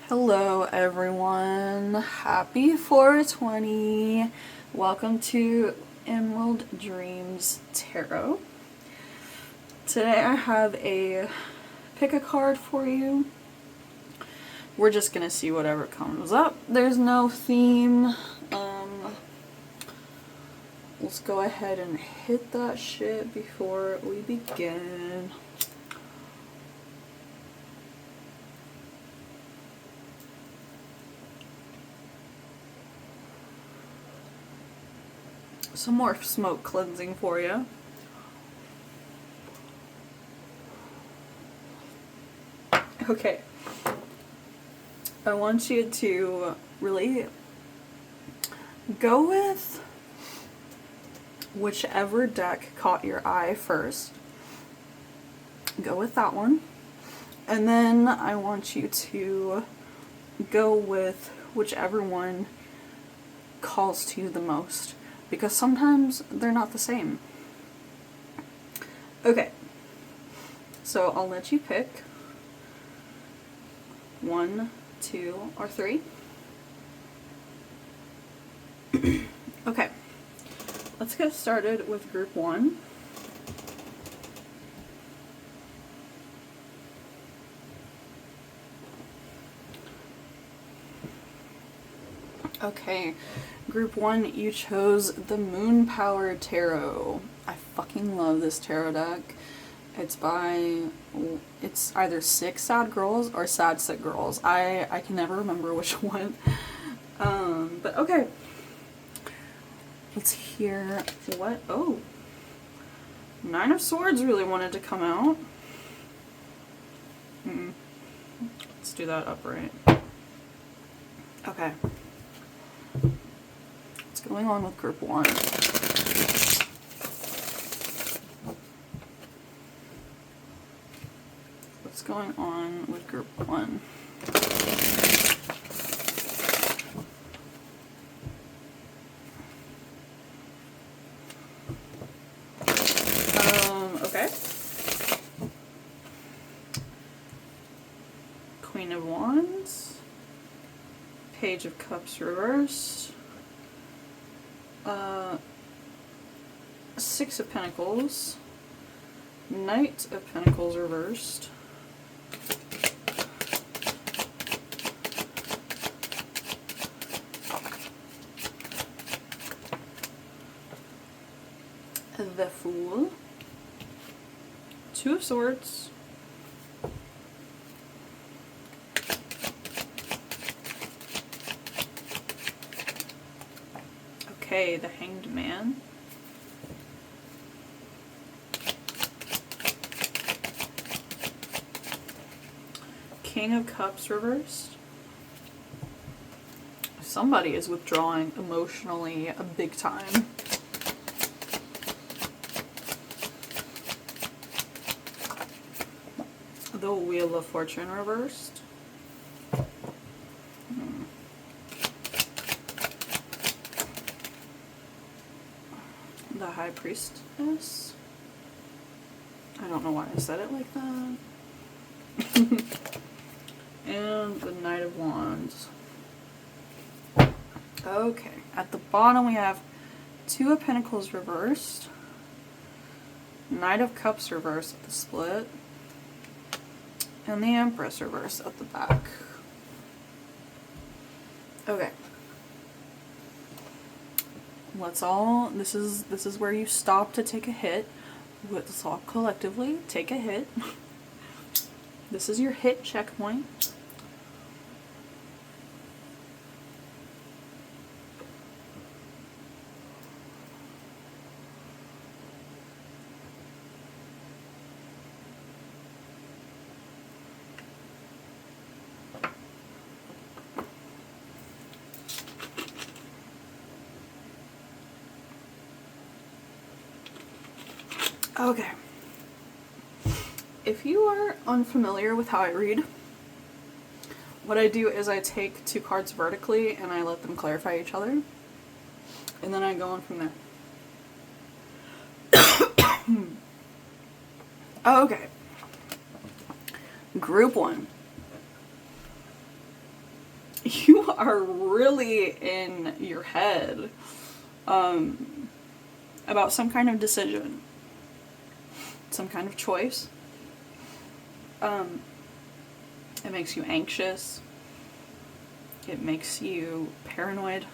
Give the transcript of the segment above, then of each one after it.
Hello everyone, happy 420. Welcome to Emerald Dreams Tarot. Today I have a pick a card for you. We're just gonna see whatever comes up. There's no theme. Let's go ahead and hit that shit before we begin. Some more smoke cleansing for you. Okay. I want you to really go with whichever deck caught your eye first. Go with that one. And then I want you to go with whichever one calls to you the most, because sometimes they're not the same. Okay, so I'll let you pick 1, 2, or 3. Okay, let's get started with group 1. Okay, group 1, you chose the Moon Power Tarot. I fucking love this tarot deck. It's either Sick Sad Girls or Sad Sick Girls. I can never remember which one. But okay. Let's hear what, oh. 9 of Swords really wanted to come out. Let's do that upright. Okay. What's going on with group 1? What's going on with group 1? Okay. Queen of Wands. Page of Cups reversed. 6 of Pentacles. Knight of Pentacles reversed. The Fool. 2 of Swords. Okay, the Hanged Man. King of Cups reversed. Somebody is withdrawing emotionally a big time. The Wheel of Fortune reversed. The High Priestess. I don't know why I said it like that. And the Knight of Wands. Okay, at the bottom we have 2 of Pentacles reversed. Knight of Cups reversed at the split. And the Empress reversed at the back. Okay. Let's all, this is where you stop to take a hit. Let's all collectively take a hit. This is your hit checkpoint. Okay. If you are unfamiliar with how I read, what I do is I take 2 cards vertically and I let them clarify each other. And then I go on from there. Okay. Group 1. you are really in your head about some kind of decision, some kind of choice. It makes you anxious. It makes you paranoid.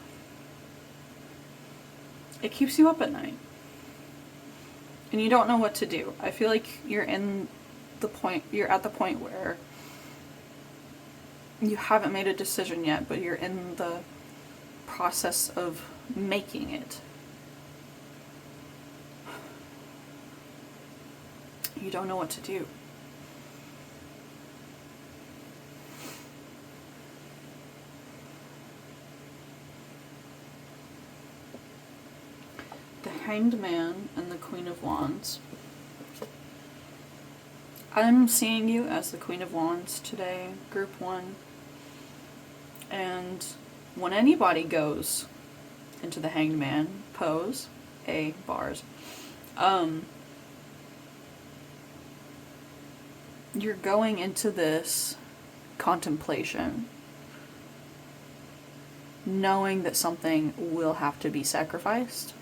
It keeps you up at night. And you don't know what to do. I feel like you're at the point where you haven't made a decision yet, but you're in the process of making it. You don't know what to do. The Hanged Man and the Queen of Wands. I'm seeing you as the Queen of Wands today, Group 1. And when anybody goes into the Hanged Man pose, bars, you're going into this contemplation, knowing that something will have to be sacrificed.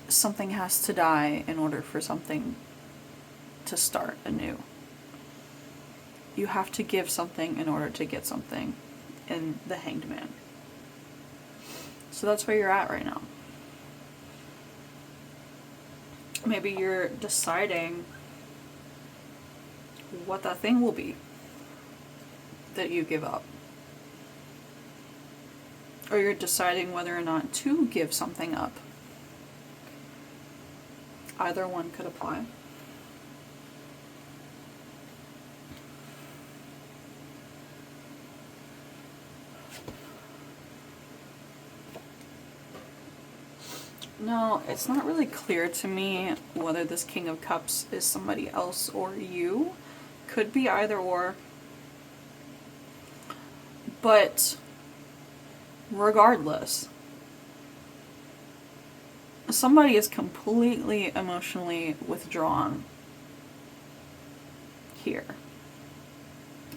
Something has to die in order for something to start anew. You have to give something in order to get something in the Hanged Man. So that's where you're at right now. Maybe you're deciding what that thing will be that you give up. Or you're deciding whether or not to give something up. Either one could apply. No, it's not really clear to me whether this King of Cups is somebody else or you. Could be either or. But regardless, somebody is completely emotionally withdrawn here.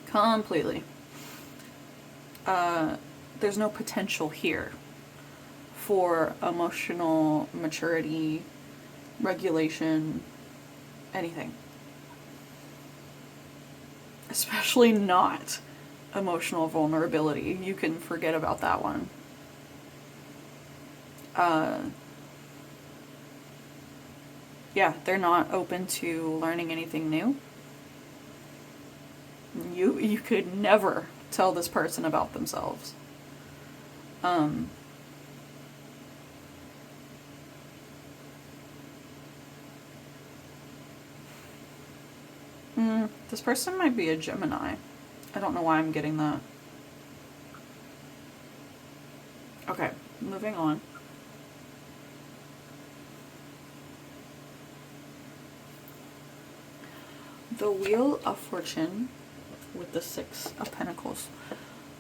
Completely. There's no potential here for emotional maturity, regulation, anything. Especially not emotional vulnerability. You can forget about that one. Yeah, they're not open to learning anything new. You could never tell this person about themselves. This person might be a Gemini. I don't know why I'm getting that. Okay, moving on. The Wheel of Fortune with the Six of Pentacles.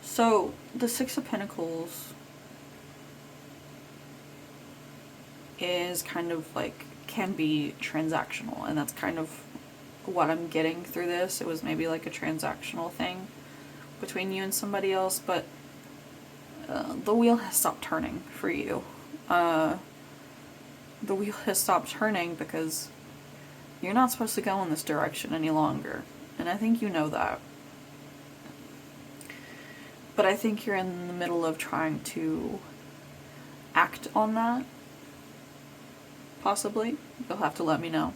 So, the Six of Pentacles is kind of like, can be transactional, and that's kind of what I'm getting through this. It was maybe like a transactional thing between you and somebody else, but the wheel has stopped turning for you. The wheel has stopped turning because you're not supposed to go in this direction any longer, and I think you know that. But I think you're in the middle of trying to act on that. Possibly. You'll have to let me know.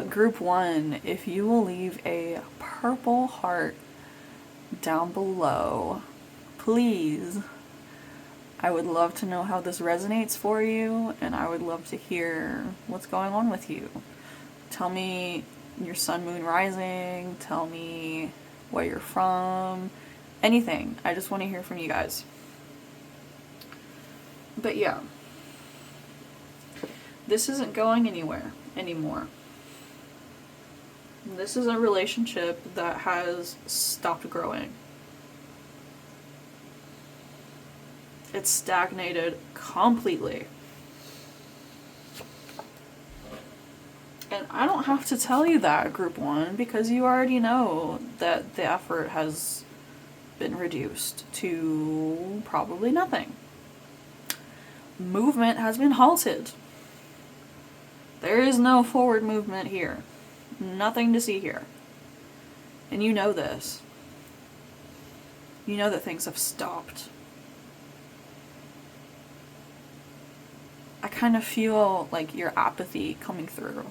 Group 1, if you will leave a purple heart down below, please. I would love to know how this resonates for you, and I would love to hear what's going on with you. Tell me your sun, moon, rising. Tell me where you're from. Anything. I just want to hear from you guys. But yeah. This isn't going anywhere anymore. This is a relationship that has stopped growing. It's stagnated completely. And I don't have to tell you that, Group 1, because you already know that the effort has been reduced to probably nothing. Movement has been halted. There is no forward movement here. Nothing to see here. And you know this. You know that things have stopped. I kind of feel like your apathy coming through.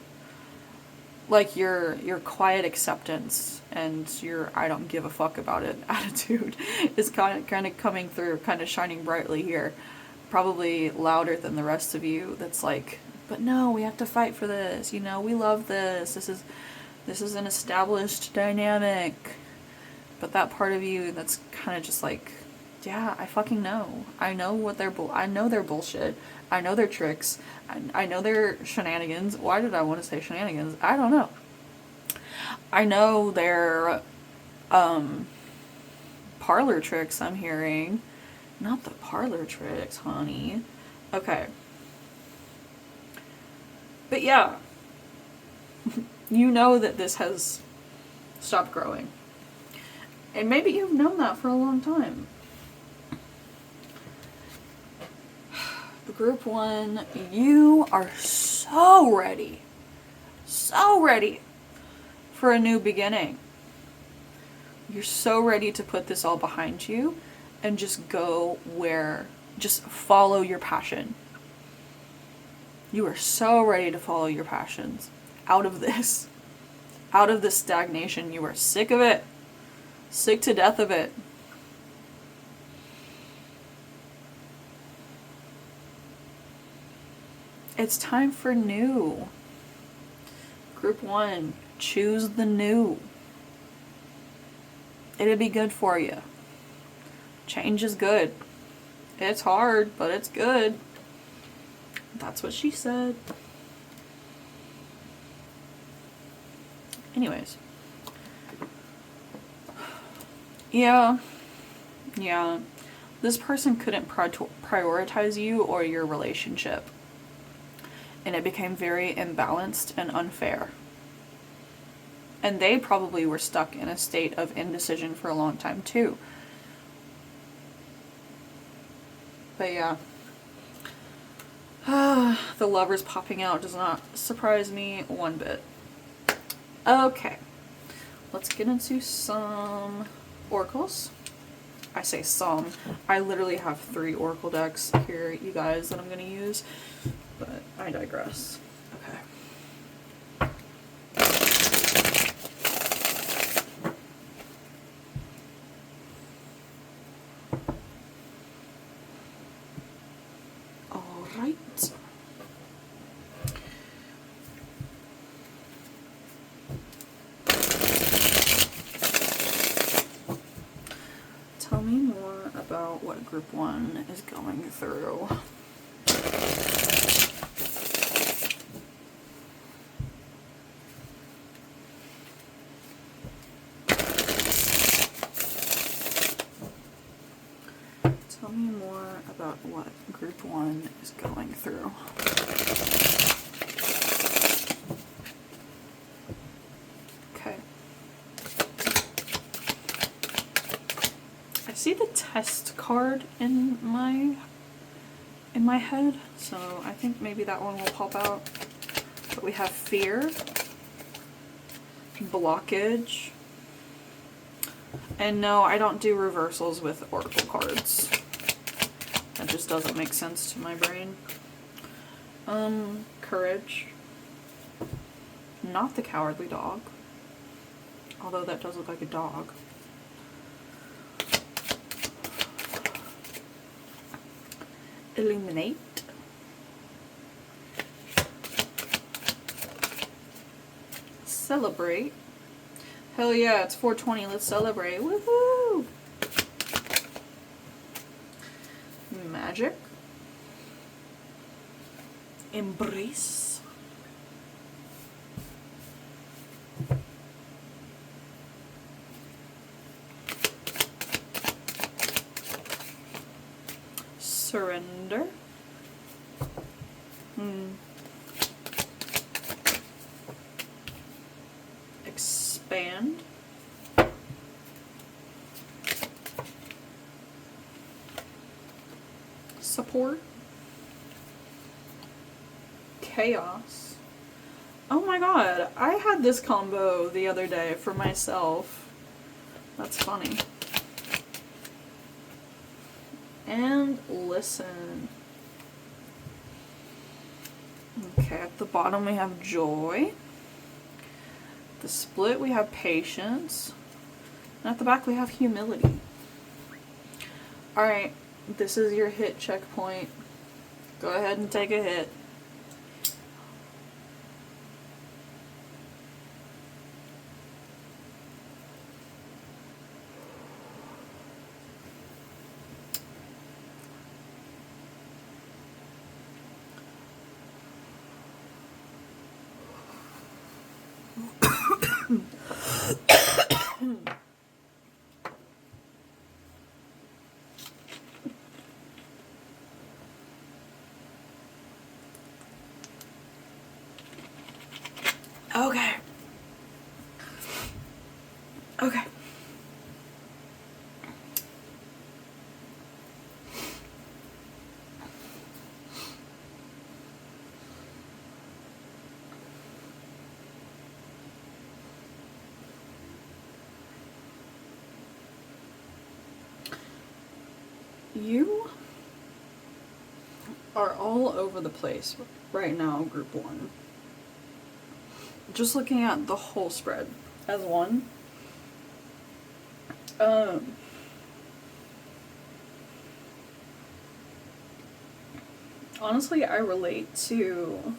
Like your quiet acceptance and your I don't give a fuck about it attitude is kind of coming through, kind of shining brightly here. Probably louder than the rest of you that's like, but no, we have to fight for this, you know, we love this. This is an established dynamic. But that part of you that's kind of just like, yeah, I fucking know. I know what I know their bullshit. I know their tricks. I know their shenanigans. Why did I want to say shenanigans? I don't know. I know their parlor tricks I'm hearing. Not the parlor tricks, honey. Okay. But yeah. You know that this has stopped growing. And maybe you've known that for a long time. Group 1, you are so ready for a new beginning. You're so ready to put this all behind you and just just follow your passion. You are so ready to follow your passions out of this stagnation. You are sick of it, sick to death of it. It's time for new. Group 1, choose the new. It'll be good for you. Change is good. It's hard, but it's good. That's what she said. Anyways. Yeah. This person couldn't prioritize you or your relationship. And it became very imbalanced and unfair. And they probably were stuck in a state of indecision for a long time too. But yeah. The lovers popping out does not surprise me one bit. Okay. Let's get into some oracles. I say some. I literally have 3 oracle decks here, you guys, that I'm going to use. But I digress. Okay. All right. Tell me more about what Group 1 is going through. Tell me more about what Group 1 is going through. Okay. I see the test card in my head, so I think maybe that one will pop out. But we have fear, blockage, and no, I don't do reversals with oracle cards. That just doesn't make sense to my brain. Courage. Not the cowardly dog. Although that does look like a dog. Illuminate. Celebrate. Hell yeah, it's 420, let's celebrate. Woohoo! Magic. Embrace. Surrender. support. Chaos. Oh my god, I had this combo the other day for myself. That's funny. And listen. Okay, at the bottom we have joy. The split we have patience. And at the back we have humility. Alright, this is your hit checkpoint. Go ahead and take a hit. Okay. Okay. You are all over the place right now, group one. Just looking at the whole spread as one. Honestly, I relate to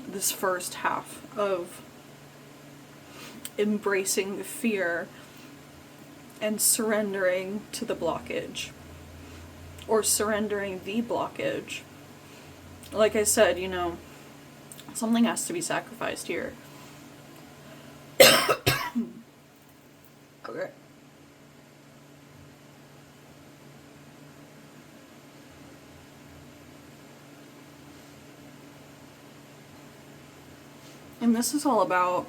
this first half of embracing the fear and surrendering to the blockage. Or surrendering the blockage. Like I said, you know, something has to be sacrificed here. Okay. And this is all about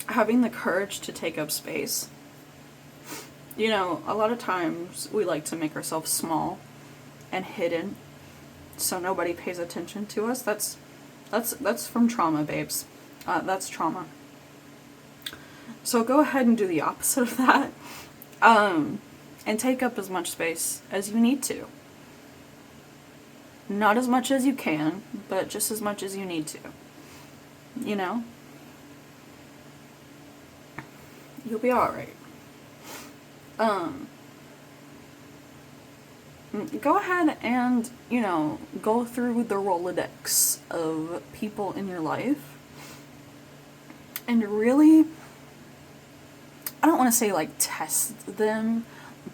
having the courage to take up space. You know, a lot of times we like to make ourselves small and hidden so nobody pays attention to us. That's from trauma, babes. That's trauma. So go ahead and do the opposite of that. And take up as much space as you need to. Not as much as you can, but just as much as you need to. You know? You'll be alright. Go ahead and, you know, go through the Rolodex of people in your life and really, I don't want to say like test them,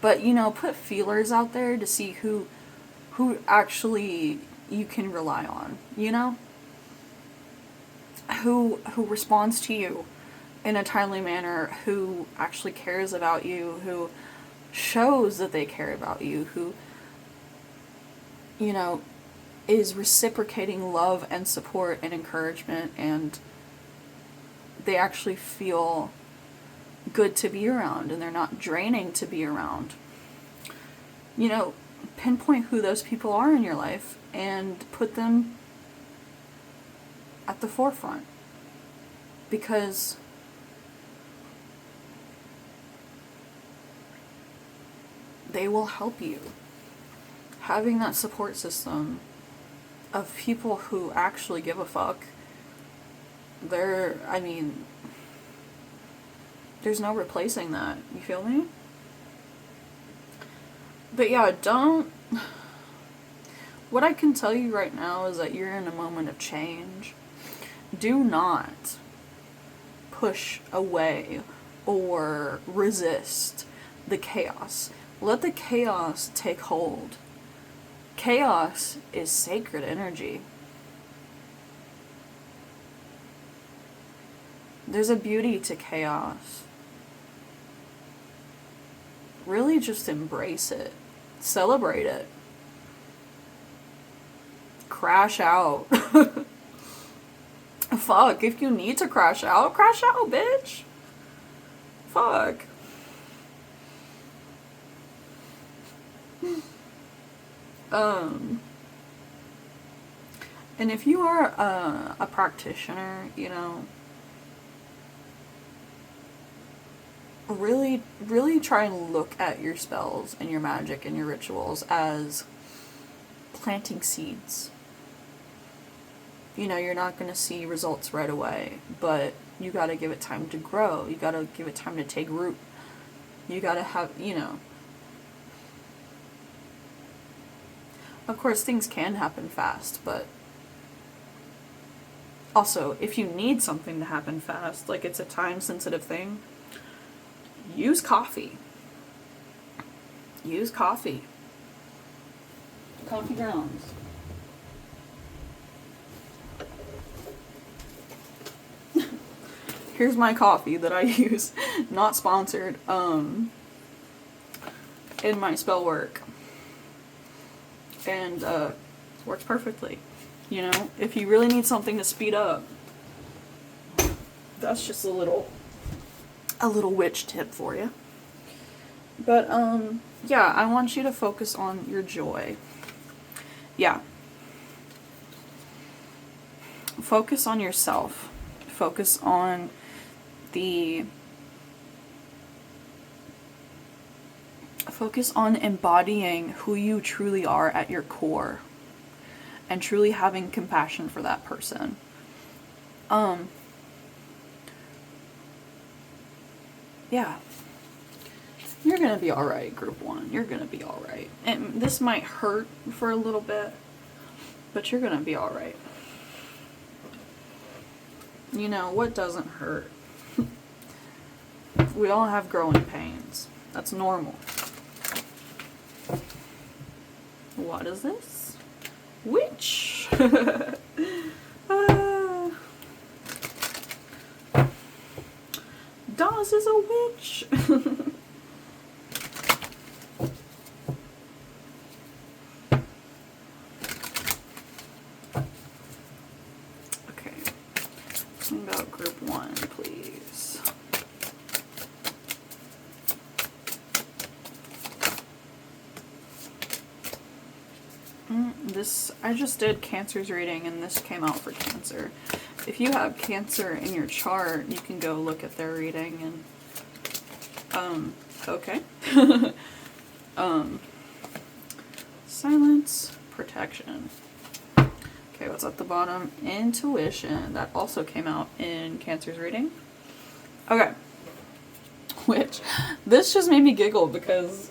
but, you know, put feelers out there to see who actually you can rely on, you know? Who responds to you in a timely manner, who actually cares about you, who shows that they care about you, who, you know, is reciprocating love and support and encouragement, and they actually feel good to be around and they're not draining to be around. You know, pinpoint who those people are in your life and put them at the forefront, because they will help you. Having that support system of people who actually give a fuck, there's no replacing that. You feel me? But yeah, what I can tell you right now is that you're in a moment of change. Do not push away or resist the chaos. Let the chaos take hold. Chaos is sacred energy. There's a beauty to chaos. Really just embrace it. Celebrate it. Crash out. Fuck, if you need to crash out, bitch. Fuck. And if you are a practitioner, you know, really, really try and look at your spells and your magic and your rituals as planting seeds. You know, you're not going to see results right away, but you got to give it time to grow. You got to give it time to take root. You got to have, you know. Of course, things can happen fast, but also, if you need something to happen fast, like it's a time-sensitive thing, use coffee. Use coffee. Coffee grounds. Here's my coffee that I use, not sponsored, in my spell work. And works perfectly. You know, if you really need something to speed up, that's just a little witch tip for you. But yeah, I want you to focus on your joy. Yeah. Focus on yourself. Focus on embodying who you truly are at your core and truly having compassion for that person. Yeah. You're gonna be alright, group 1. You're gonna be alright. And this might hurt for a little bit, but you're gonna be alright. You know, what doesn't hurt? We all have growing pains. That's normal. What is this? Witch! Dawes is a witch! Okay. Something about group 1, please. I just did Cancer's reading, and this came out for Cancer. If you have Cancer in your chart, you can go look at their reading and, okay. Silence, protection. Okay, what's at the bottom? Intuition. That also came out in Cancer's reading. Okay. Which, this just made me giggle because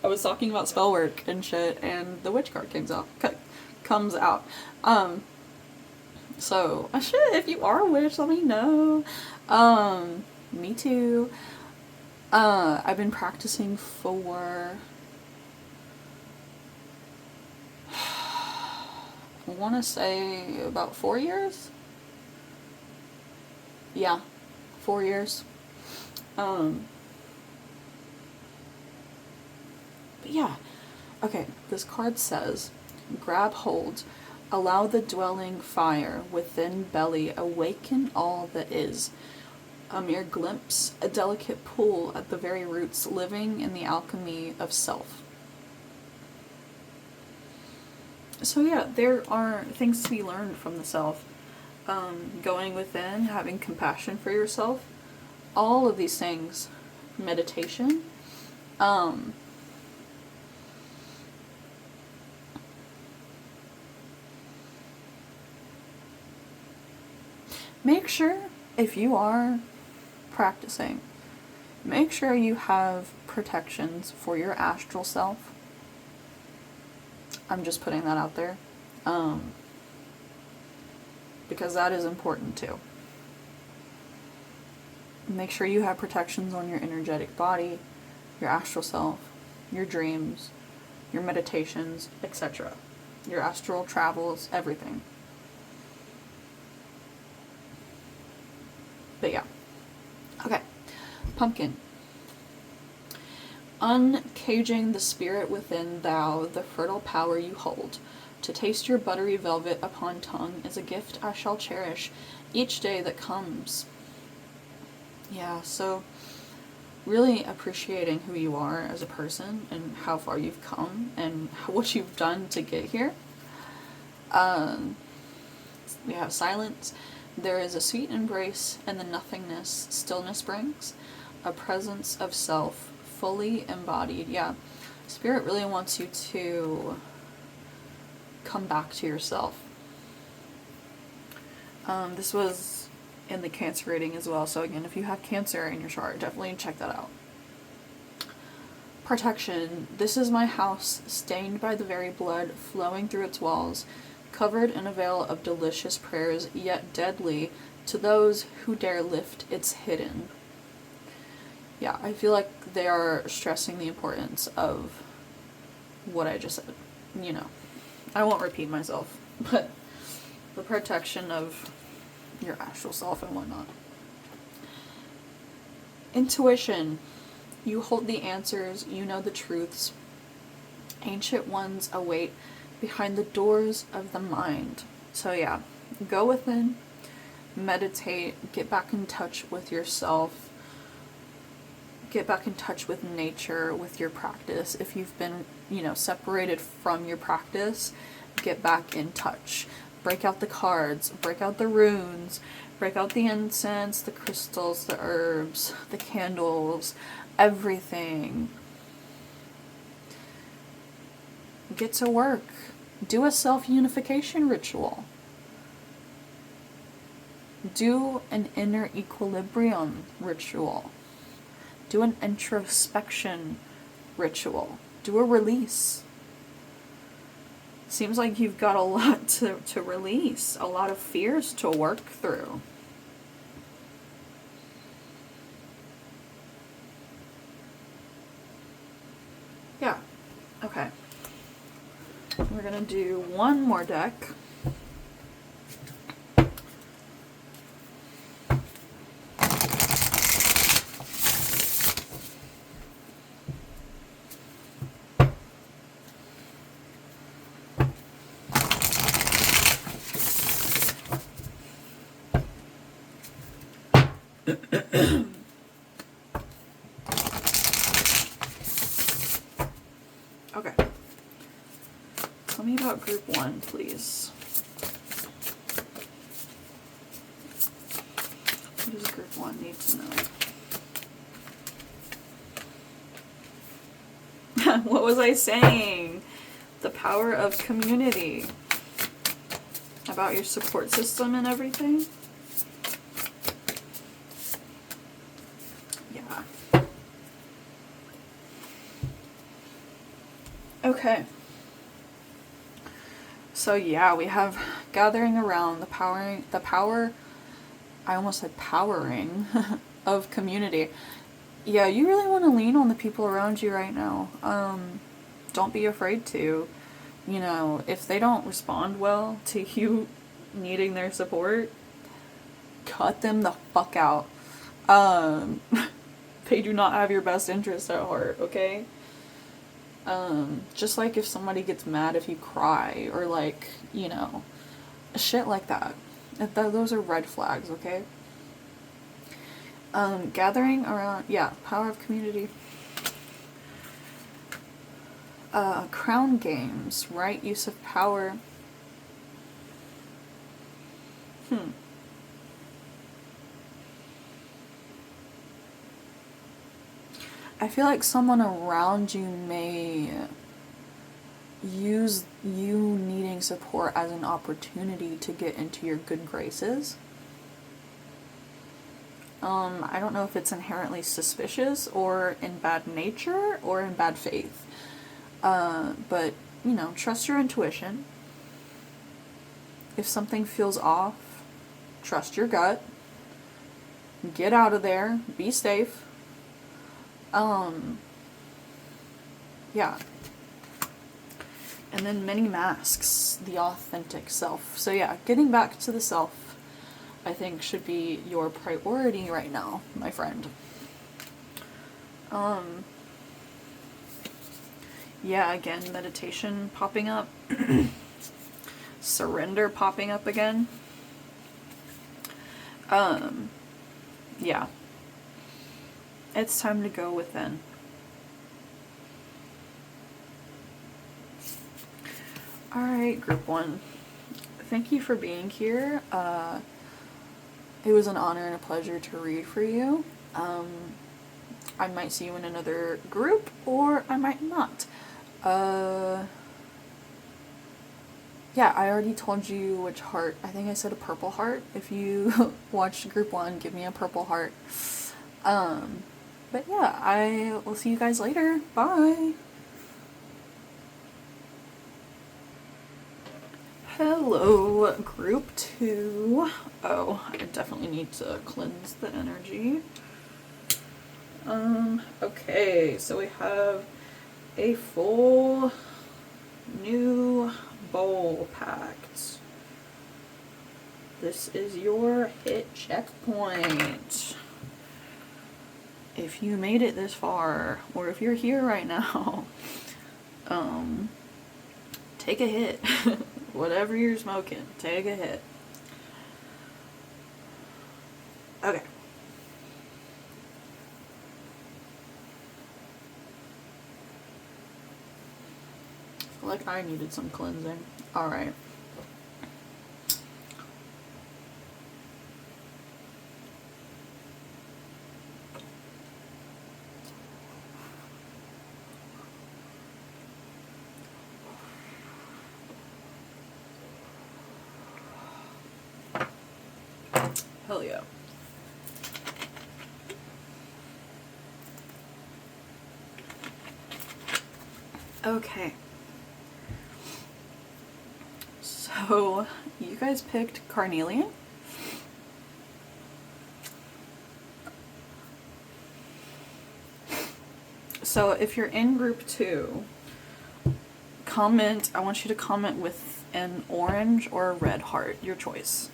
I was talking about spell work and shit, and the witch card comes out. So, if you are a witch, let me know. Me too. I've been practicing for, I want to say about 4 years? Yeah, 4 years. But yeah. Okay, this card says, grab hold, allow the dwelling fire within belly awaken all that is. A mere glimpse, a delicate pull at the very roots, living in the alchemy of self. So yeah, there are things to be learned from the self. Going within, having compassion for yourself, all of these things. Meditation. Make sure, if you are practicing, make sure you have protections for your astral self. I'm just putting that out there. Because that is important too. Make sure you have protections on your energetic body, your astral self, your dreams, your meditations, etc. Your astral travels, everything. But yeah. Okay. Pumpkin. Uncaging the spirit within thou, the fertile power you hold. To taste your buttery velvet upon tongue is a gift I shall cherish each day that comes. Yeah, so really appreciating who you are as a person and how far you've come and what you've done to get here. We have silence. There is a sweet embrace and the nothingness stillness brings. A presence of self, fully embodied. Yeah, Spirit really wants you to come back to yourself. This was in the Cancer reading as well, so again, if you have Cancer in your chart, definitely check that out. Protection. This is my house, stained by the very blood flowing through its walls, covered in a veil of delicious prayers, yet deadly to those who dare lift its hidden. Yeah, I feel like they are stressing the importance of what I just said. You know, I won't repeat myself, but the protection of your astral self and whatnot. Intuition. You hold the answers, you know the truths. Ancient ones await behind the doors of the mind. So yeah, go within, meditate, get back in touch with yourself, get back in touch with nature, with your practice. If you've been, separated from your practice, get back in touch. Break out the cards, break out the runes, break out the incense, the crystals, the herbs, the candles, everything. Get to work. Do a self-unification ritual. Do an inner equilibrium ritual. Do an introspection ritual. Do a release. Seems like you've got a lot to release, a lot of fears to work through. Yeah, okay. We're gonna do one more deck. Okay. Tell me about group 1, please. What does group 1 need to know? What was I saying? The power of community. About your support system and everything. Yeah. Okay. So yeah, we have gathering around the power, I almost said powering, of community. Yeah, you really want to lean on the people around you right now. Don't be afraid to. If they don't respond well to you needing their support, cut them the fuck out. They do not have your best interest at heart, okay? Just like if somebody gets mad if you cry, or shit like that. Those are red flags, okay? Gathering around, power of community. Crown games, right use of power. I feel like someone around you may use you needing support as an opportunity to get into your good graces. I don't know if it's inherently suspicious or in bad nature or in bad faith. But, trust your intuition. If something feels off, trust your gut. Get out of there. Be safe. Yeah. And then many masks, the authentic self. So yeah, getting back to the self, I think, should be your priority right now, my friend. Yeah, again, meditation popping up. Surrender popping up again. Yeah. It's time to go within. Alright, group 1. Thank you for being here. It was an honor and a pleasure to read for you. I might see you in another group, or I might not. Yeah, I already told you which heart. I think I said a purple heart. If you watched group 1, give me a purple heart. But yeah, I will see you guys later. Bye! Hello, group 2. Oh, I definitely need to cleanse the energy. Okay, so we have a full new bowl packed. This is your hit checkpoint. If you made it this far, or if you're here right now, take a hit. Whatever you're smoking, take a hit. Okay. I feel like I needed some cleansing. Alright. Hell yeah. Okay. So, you guys picked Carnelian? So, if you're in group 2, comment, I want you to comment with an orange or a red heart, your choice.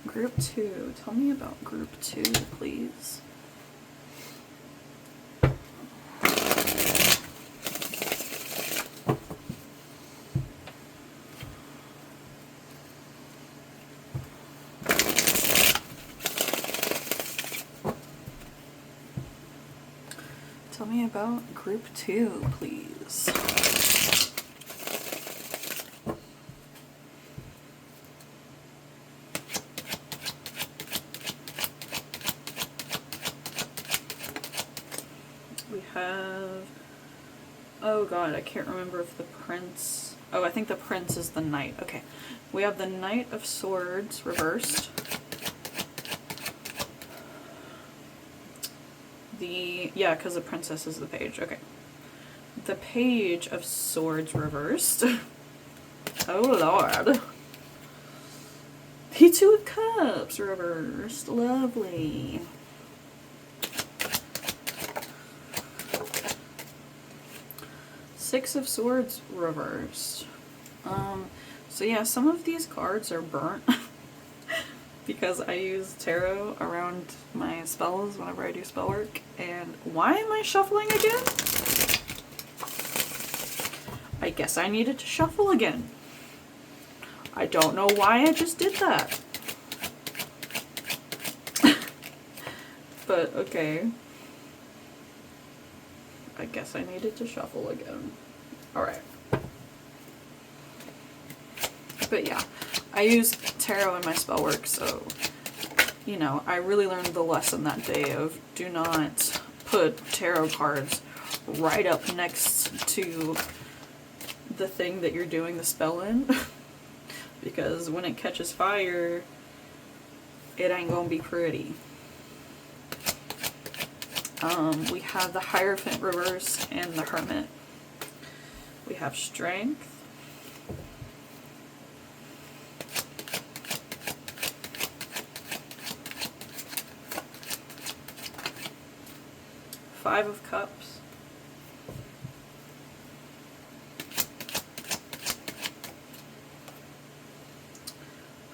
Group 2, tell me about group 2, please. Tell me about group 2, please. We have, oh god, I can't remember if the prince, oh, I think the prince is the knight. Okay, we have the Knight of Swords reversed. Yeah, because the princess is the page. Okay. The Page of Swords reversed. Oh lord. The Two of Cups reversed. Lovely. Six of Swords reversed. So yeah, some of these cards are burnt. Because I use tarot around my spells whenever I do spell work. And why am I shuffling again? I guess I needed to shuffle again. I don't know why I just did that. But okay. I guess I needed to shuffle again. Alright. But yeah. I use tarot in my spell work, so, you know, I really learned the lesson that day of do not put tarot cards right up next to the thing that you're doing the spell in. Because when it catches fire, it ain't gonna be pretty. We have the Hierophant reverse and the Hermit. We have Strength. Five of Cups.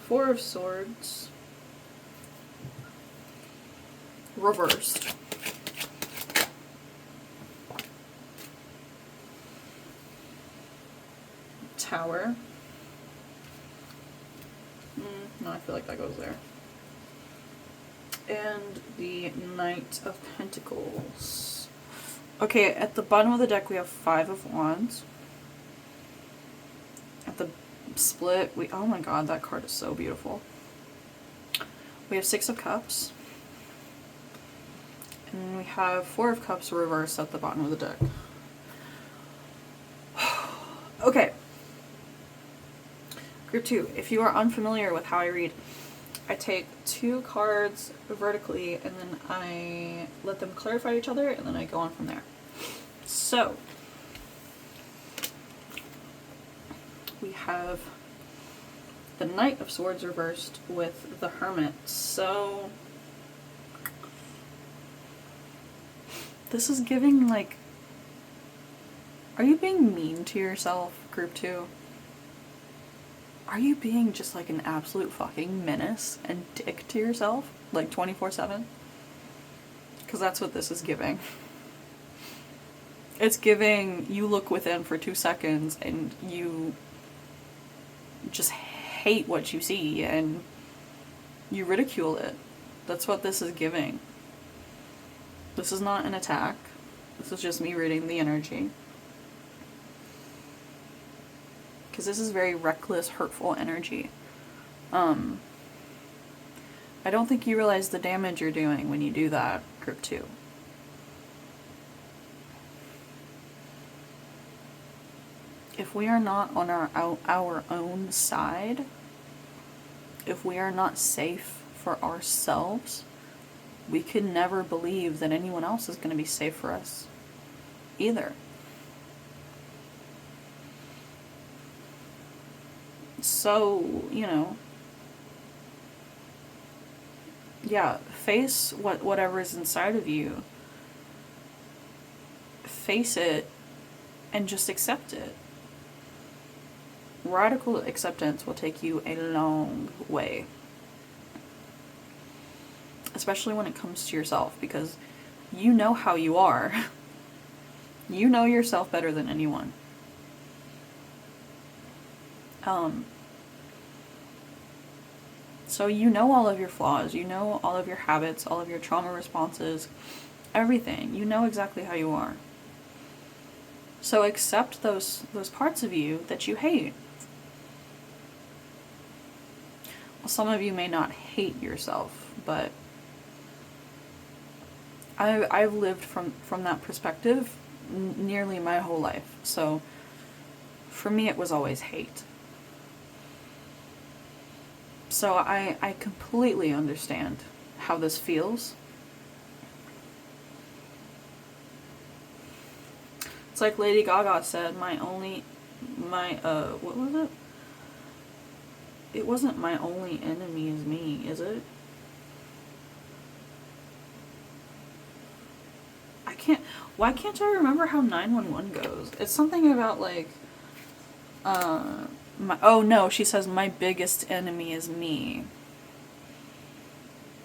Four of Swords. Reversed. Tower. No, I feel like that goes there. and the Knight of Pentacles. Okay, at the bottom of the deck we have 5 of Wands. At the split, oh my god, that card is so beautiful. We have 6 of Cups. And we have 4 of Cups reversed at the bottom of the deck. Okay. Group 2. If you are unfamiliar with how I read, I take 2 cards vertically and then I let them clarify each other and then I go on from there. So, we have the Knight of Swords reversed with the Hermit. So, this is giving like, are you being mean to yourself, Group 2? Are you being just like an absolute fucking menace and dick to yourself? Like 24/7? Because that's what this is giving. It's giving you look within for 2 seconds and you just hate what you see and you ridicule it. That's what this is giving. This is not an attack. This is just me reading the energy. Because this is very reckless, hurtful energy. I don't think you realize the damage you're doing when you do that, Group 2. If we are not on our own side, if we are not safe for ourselves, we can never believe that anyone else is going to be safe for us either. So, you know, yeah, face whatever is inside of you. Face it and just accept it. Radical acceptance will take you a long way. Especially when it comes to yourself, because you know how you are. You know yourself better than anyone. So you know all of your flaws, you know all of your habits, all of your trauma responses, everything. You know exactly how you are. So accept those parts of you that you hate. Well, some of you may not hate yourself, but I've lived from that perspective nearly my whole life. So for me it was always hate. So I completely understand how this feels. It's like Lady Gaga said, what was it? It wasn't my only enemy is me, is it? Why can't I remember how 911 goes? It's something about like, oh no, she says my biggest enemy is me.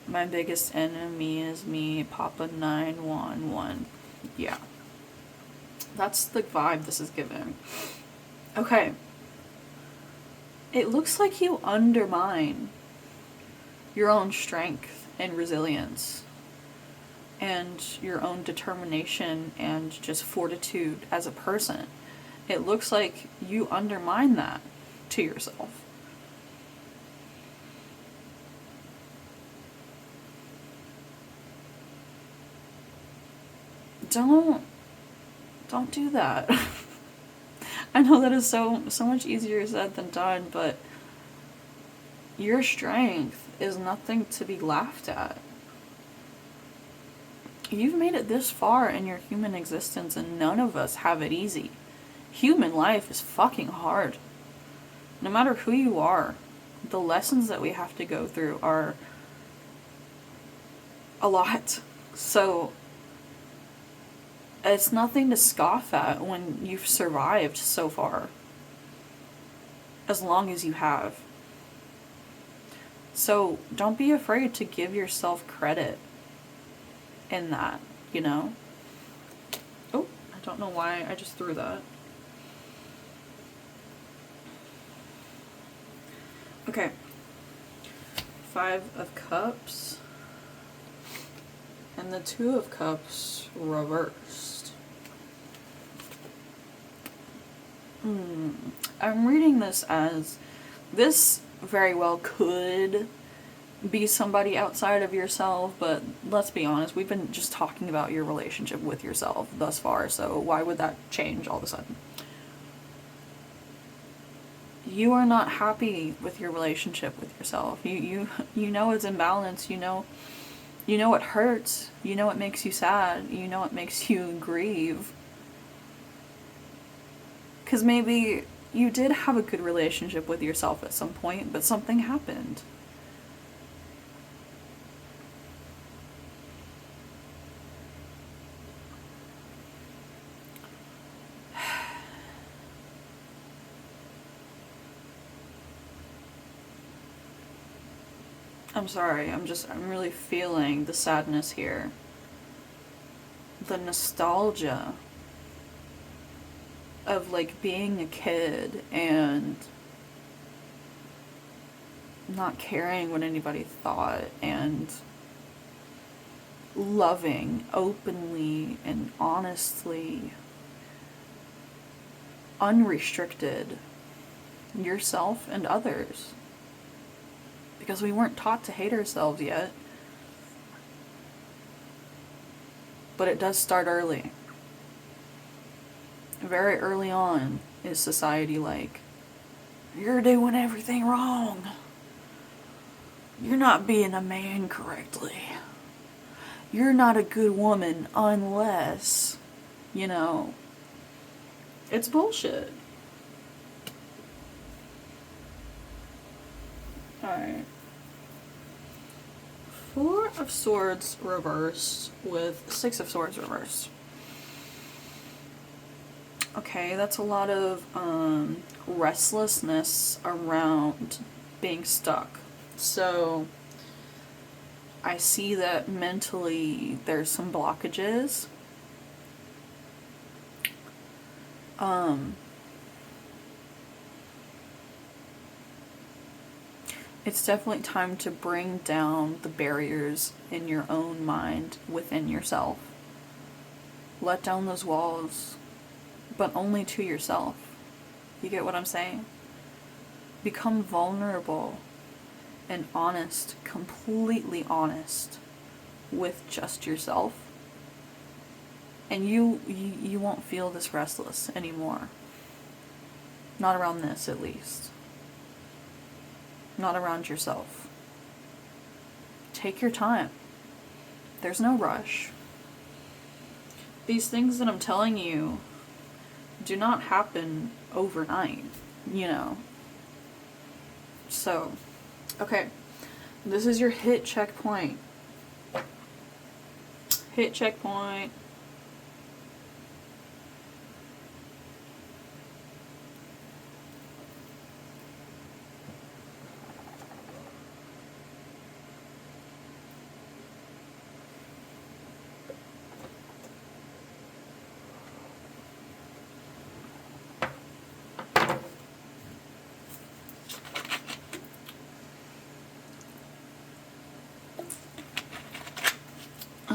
My biggest enemy is me, Papa 911. Yeah. That's the vibe this is giving. Okay. It looks like you undermine your own strength and resilience and your own determination and just fortitude as a person. It looks like you undermine that to yourself. Don't do that. I know that is so much easier said than done, but your strength is nothing to be laughed at. You've made it this far in your human existence and none of us have it easy. Human life is fucking hard. No matter who you are, the lessons that we have to go through are a lot. So it's nothing to scoff at when you've survived so far. As long as you have. So don't be afraid to give yourself credit in that, you know? Oh, I don't know why I just threw that. Okay. 5 of Cups. And the Two of Cups reversed. I'm reading this as this very well could be somebody outside of yourself, but let's be honest, we've been just talking about your relationship with yourself thus far, so why would that change all of a sudden? You are not happy with your relationship with yourself. You know it's imbalanced. You know it hurts. You know it makes you sad. You know it makes you grieve. Because maybe you did have a good relationship with yourself at some point, but something happened. I'm sorry, I'm really feeling the sadness here. The nostalgia of like being a kid and not caring what anybody thought and loving openly and honestly, unrestricted yourself and others. Because we weren't taught to hate ourselves yet. But it does start early. Very early on is society like, you're doing everything wrong. You're not being a man correctly. You're not a good woman unless, you know, it's bullshit. Alright. Four of Swords reversed with Six of Swords reversed. Okay, that's a lot of restlessness around being stuck. So I see that mentally there's some blockages. It's definitely time to bring down the barriers in your own mind within yourself. Let down those walls, but only to yourself. You get what I'm saying? Become vulnerable and honest, completely honest with just yourself. And you won't feel this restless anymore. Not around this, at least. Not around yourself. Take your time. There's no rush. These things that I'm telling you do not happen overnight, you know. So, okay. This is your hit checkpoint. Hit checkpoint.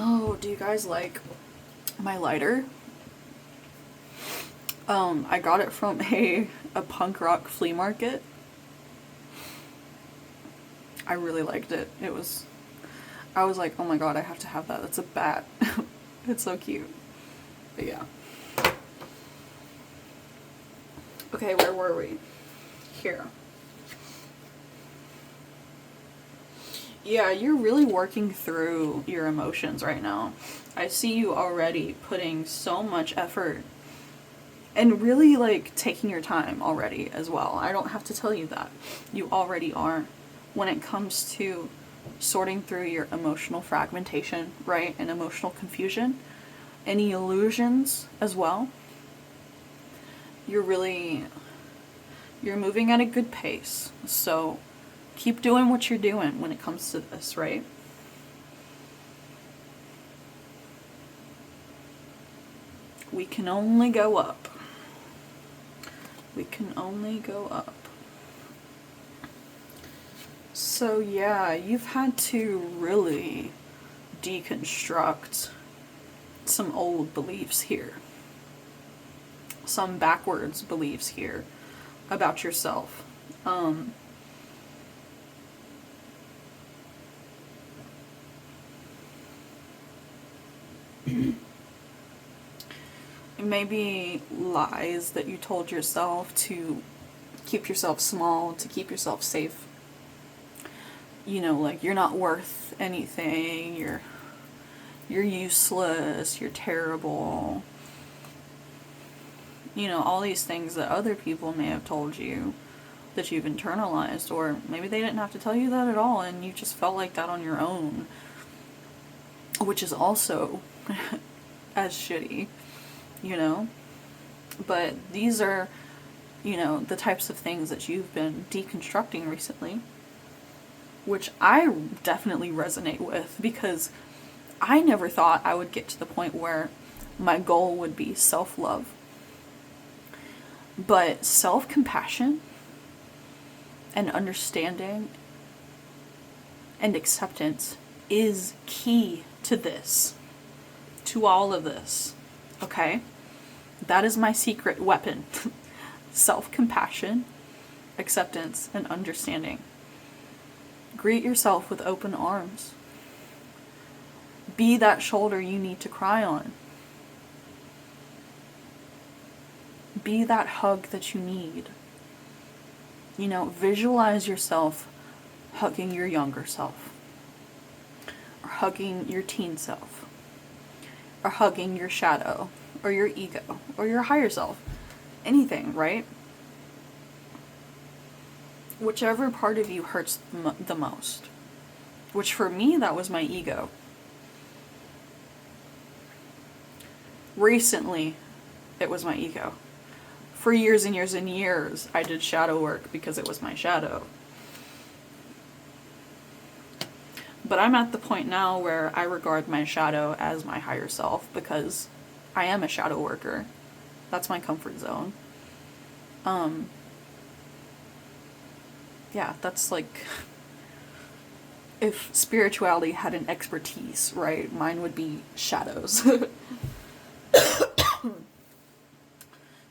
Oh, do you guys like my lighter? I got it from a punk rock flea market. I really liked it. I was like, oh my god, I have to have that. That's a bat. It's so cute. But yeah. Okay, where were we? Here. Yeah, you're really working through your emotions right now. I see you already putting so much effort and really like taking your time already as well. I don't have to tell you that. You already are. When it comes to sorting through your emotional fragmentation, right, and emotional confusion, any illusions as well, you're moving at a good pace. So keep doing what you're doing when it comes to this, right? We can only go up. We can only go up. So yeah, you've had to really deconstruct some old beliefs here, some backwards beliefs here about yourself. Maybe lies that you told yourself to keep yourself small, to keep yourself safe. You know, like, you're not worth anything, you're useless, you're terrible. You know, all these things that other people may have told you that you've internalized, or maybe they didn't have to tell you that at all and you just felt like that on your own, which is also as shitty, you know? But these are, you know, the types of things that you've been deconstructing recently, which I definitely resonate with, because I never thought I would get to the point where my goal would be self-love. But self-compassion and understanding and acceptance is key to this, to all of this, okay? That is my secret weapon. Self-compassion, acceptance, and understanding. Greet yourself with open arms. Be that shoulder you need to cry on. Be that hug that you need. You know, visualize yourself hugging your younger self, or hugging your teen self, or hugging your shadow, or your ego, or your higher self. Anything, right? Whichever part of you hurts the most. Which for me, that was my ego. Recently, it was my ego. For years and years and years, I did shadow work because it was my shadow. But I'm at the point now where I regard my shadow as my higher self, because I am a shadow worker. That's my comfort zone. Yeah, that's like, if spirituality had an expertise, right? Mine would be shadows.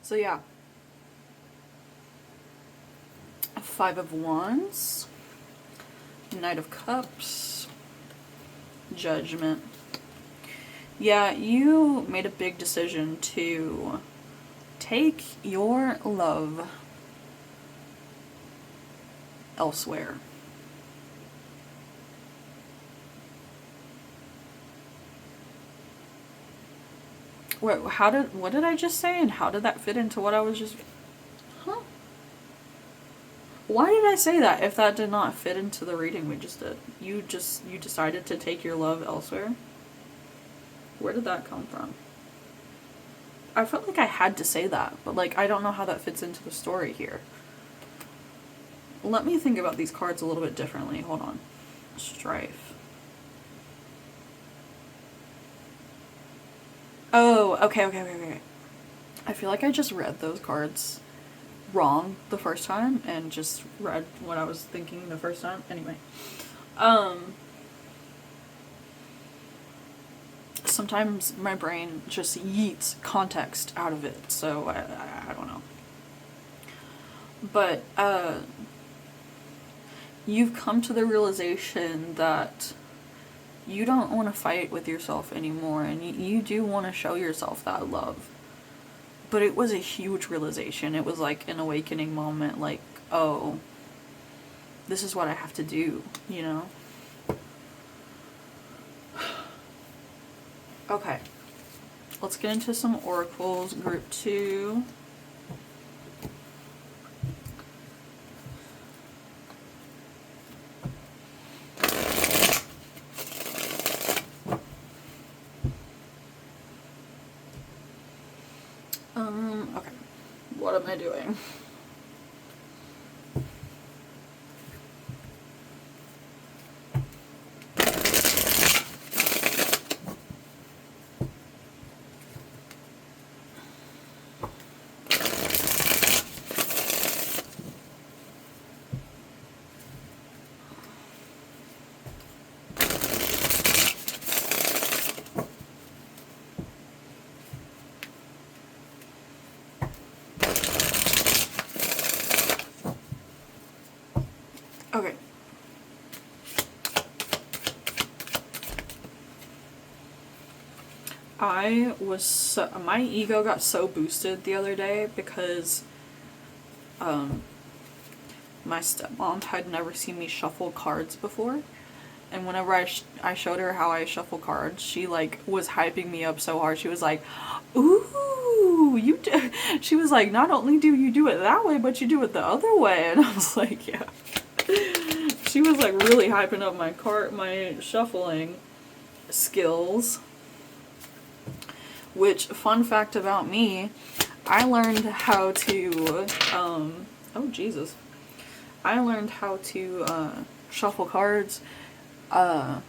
So yeah. Five of Wands, Knight of Cups, Judgment. Yeah, you made a big decision to take your love elsewhere. Wait, what did I just say, and how did that fit into what I was just... Huh? Why did I say that if that did not fit into the reading we just did? You decided to take your love elsewhere? Where did that come from? I felt like I had to say that, but like, I don't know how that fits into the story here. Let me think about these cards a little bit differently. Hold on. Strife. Oh, okay. I feel like I just read those cards wrong the first time and just read what I was thinking the first time. Anyway. Sometimes my brain just yeets context out of it, so I don't know. But, you've come to the realization that you don't want to fight with yourself anymore, and you do want to show yourself that love. But it was a huge realization. It was like an awakening moment, like, oh, this is what I have to do, you know? Okay. Let's get into some oracles, group 2. Okay. What am I doing? My ego got so boosted the other day because my stepmom had never seen me shuffle cards before. And whenever I showed her how I shuffle cards, she like was hyping me up so hard. She was like, "Ooh, she was like, not only do you do it that way, but you do it the other way." And I was like, "Yeah." She was like really hyping up my shuffling skills. Which, fun fact about me, I learned how to oh Jesus. I learned how to shuffle cards. A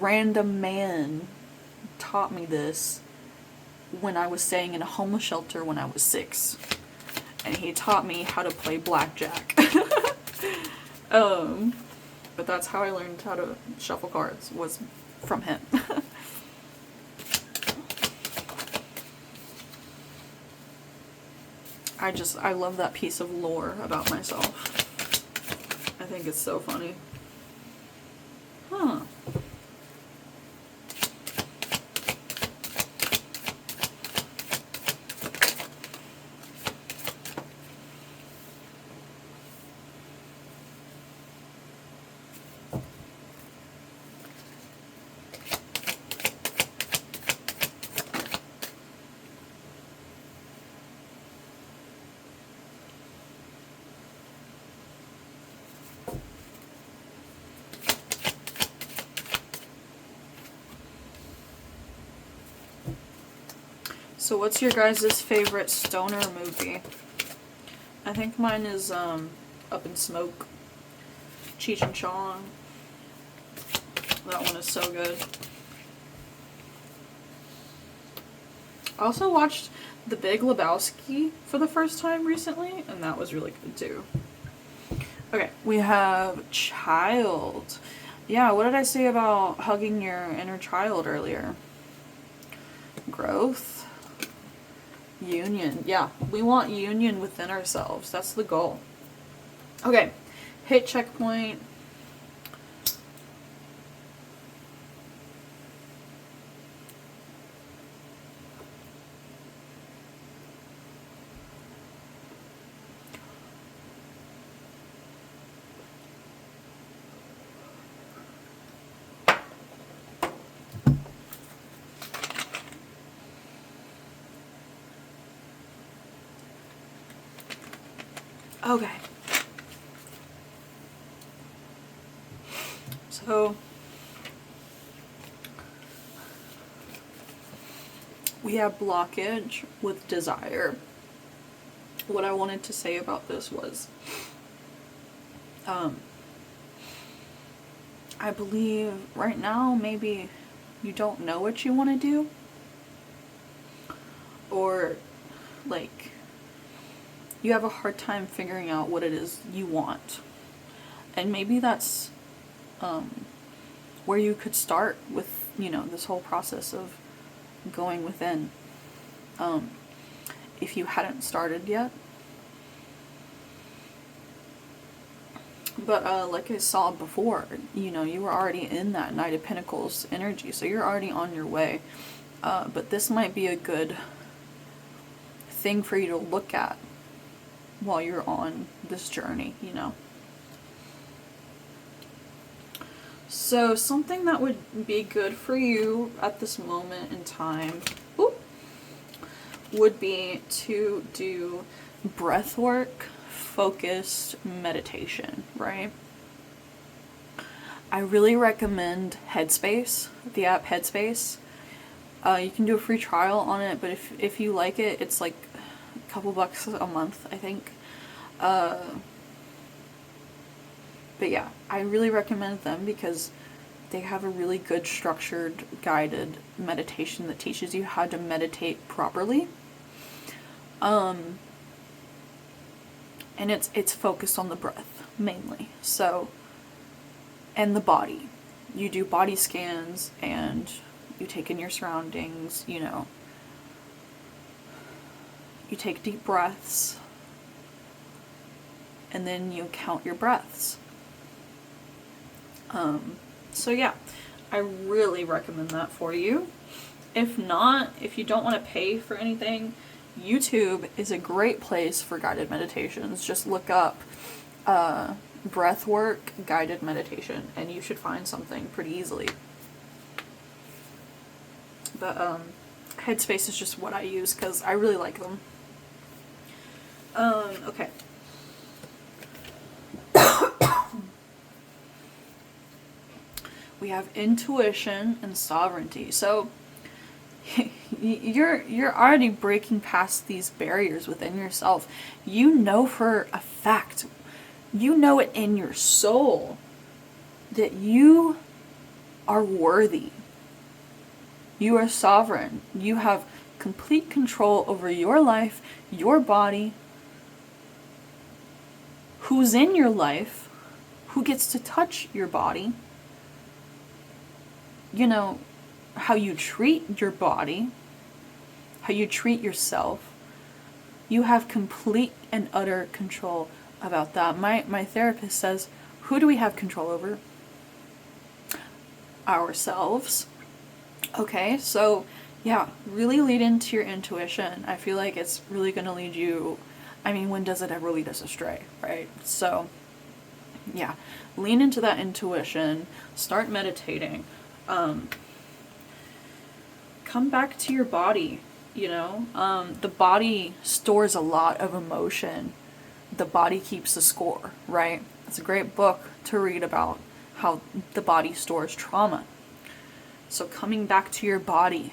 random man taught me this when I was staying in a homeless shelter when I was 6. And he taught me how to play blackjack. But that's how I learned how to shuffle cards, was from him. I love that piece of lore about myself. I think it's so funny. Huh. So what's your guys' favorite stoner movie? I think mine is Up in Smoke. Cheech and Chong. That one is so good. I also watched The Big Lebowski for the first time recently, and that was really good too. Okay, we have child. Yeah, what did I say about hugging your inner child earlier? Growth. Union. Yeah, we want union within ourselves. That's the goal. Okay, hit checkpoint. Okay. So we have blockage with desire. What I wanted to say about this was, I believe right now maybe you don't know what you want to do, or like you have a hard time figuring out what it is you want. And maybe that's where you could start with, this whole process of going within. If you hadn't started yet. But like I saw before, you were already in that Knight of Pentacles energy, so you're already on your way. But this might be a good thing for you to look at while you're on this journey, So something that would be good for you at this moment in time would be to do breathwork, focused meditation, right? I really recommend Headspace, the app Headspace. You can do a free trial on it, but if you like it, it's like a couple bucks a month, I think. But yeah, I really recommend them because they have a really good structured guided meditation that teaches you how to meditate properly. And it's focused on the breath mainly. So, and the body. You do body scans and you take in your surroundings, you take deep breaths and then you count your breaths. So yeah, I really recommend that for you. If not, if you don't want to pay for anything, YouTube is a great place for guided meditations. Just look up breathwork guided meditation and you should find something pretty easily. But Headspace is just what I use because I really like them. Okay. We have intuition and sovereignty. So you're already breaking past these barriers within yourself. You know for a fact, you know it in your soul that you are worthy. You are sovereign. You have complete control over your life, your body, who's in your life, who gets to touch your body, you know, how you treat your body, how you treat yourself. You have complete and utter control about that. My therapist says, who do we have control over? Ourselves. Okay, so yeah, really lead into your intuition. I feel like it's really going to lead you. I mean, when does it ever lead us astray, right? So yeah, lean into that intuition, start meditating, come back to your body, you know? The body stores a lot of emotion. The body keeps the score, right? It's a great book to read about how the body stores trauma. So coming back to your body,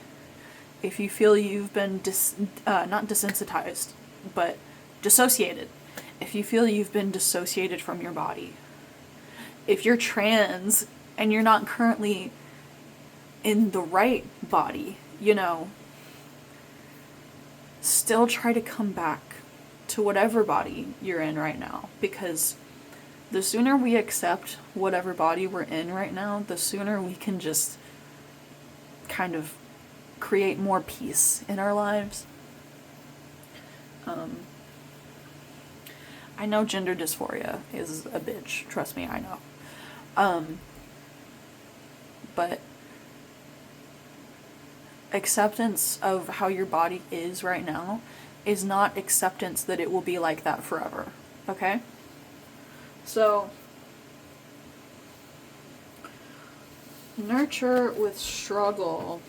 if you feel you've been not desensitized, but dissociated, if you feel you've been dissociated from your body, if you're trans and you're not currently in the right body, you know, still try to come back to whatever body you're in right now, because the sooner we accept whatever body we're in right now, the sooner we can just kind of create more peace in our lives. I know gender dysphoria is a bitch, trust me, I know. But acceptance of how your body is right now is not acceptance that it will be like that forever, okay? So, nurture with struggle.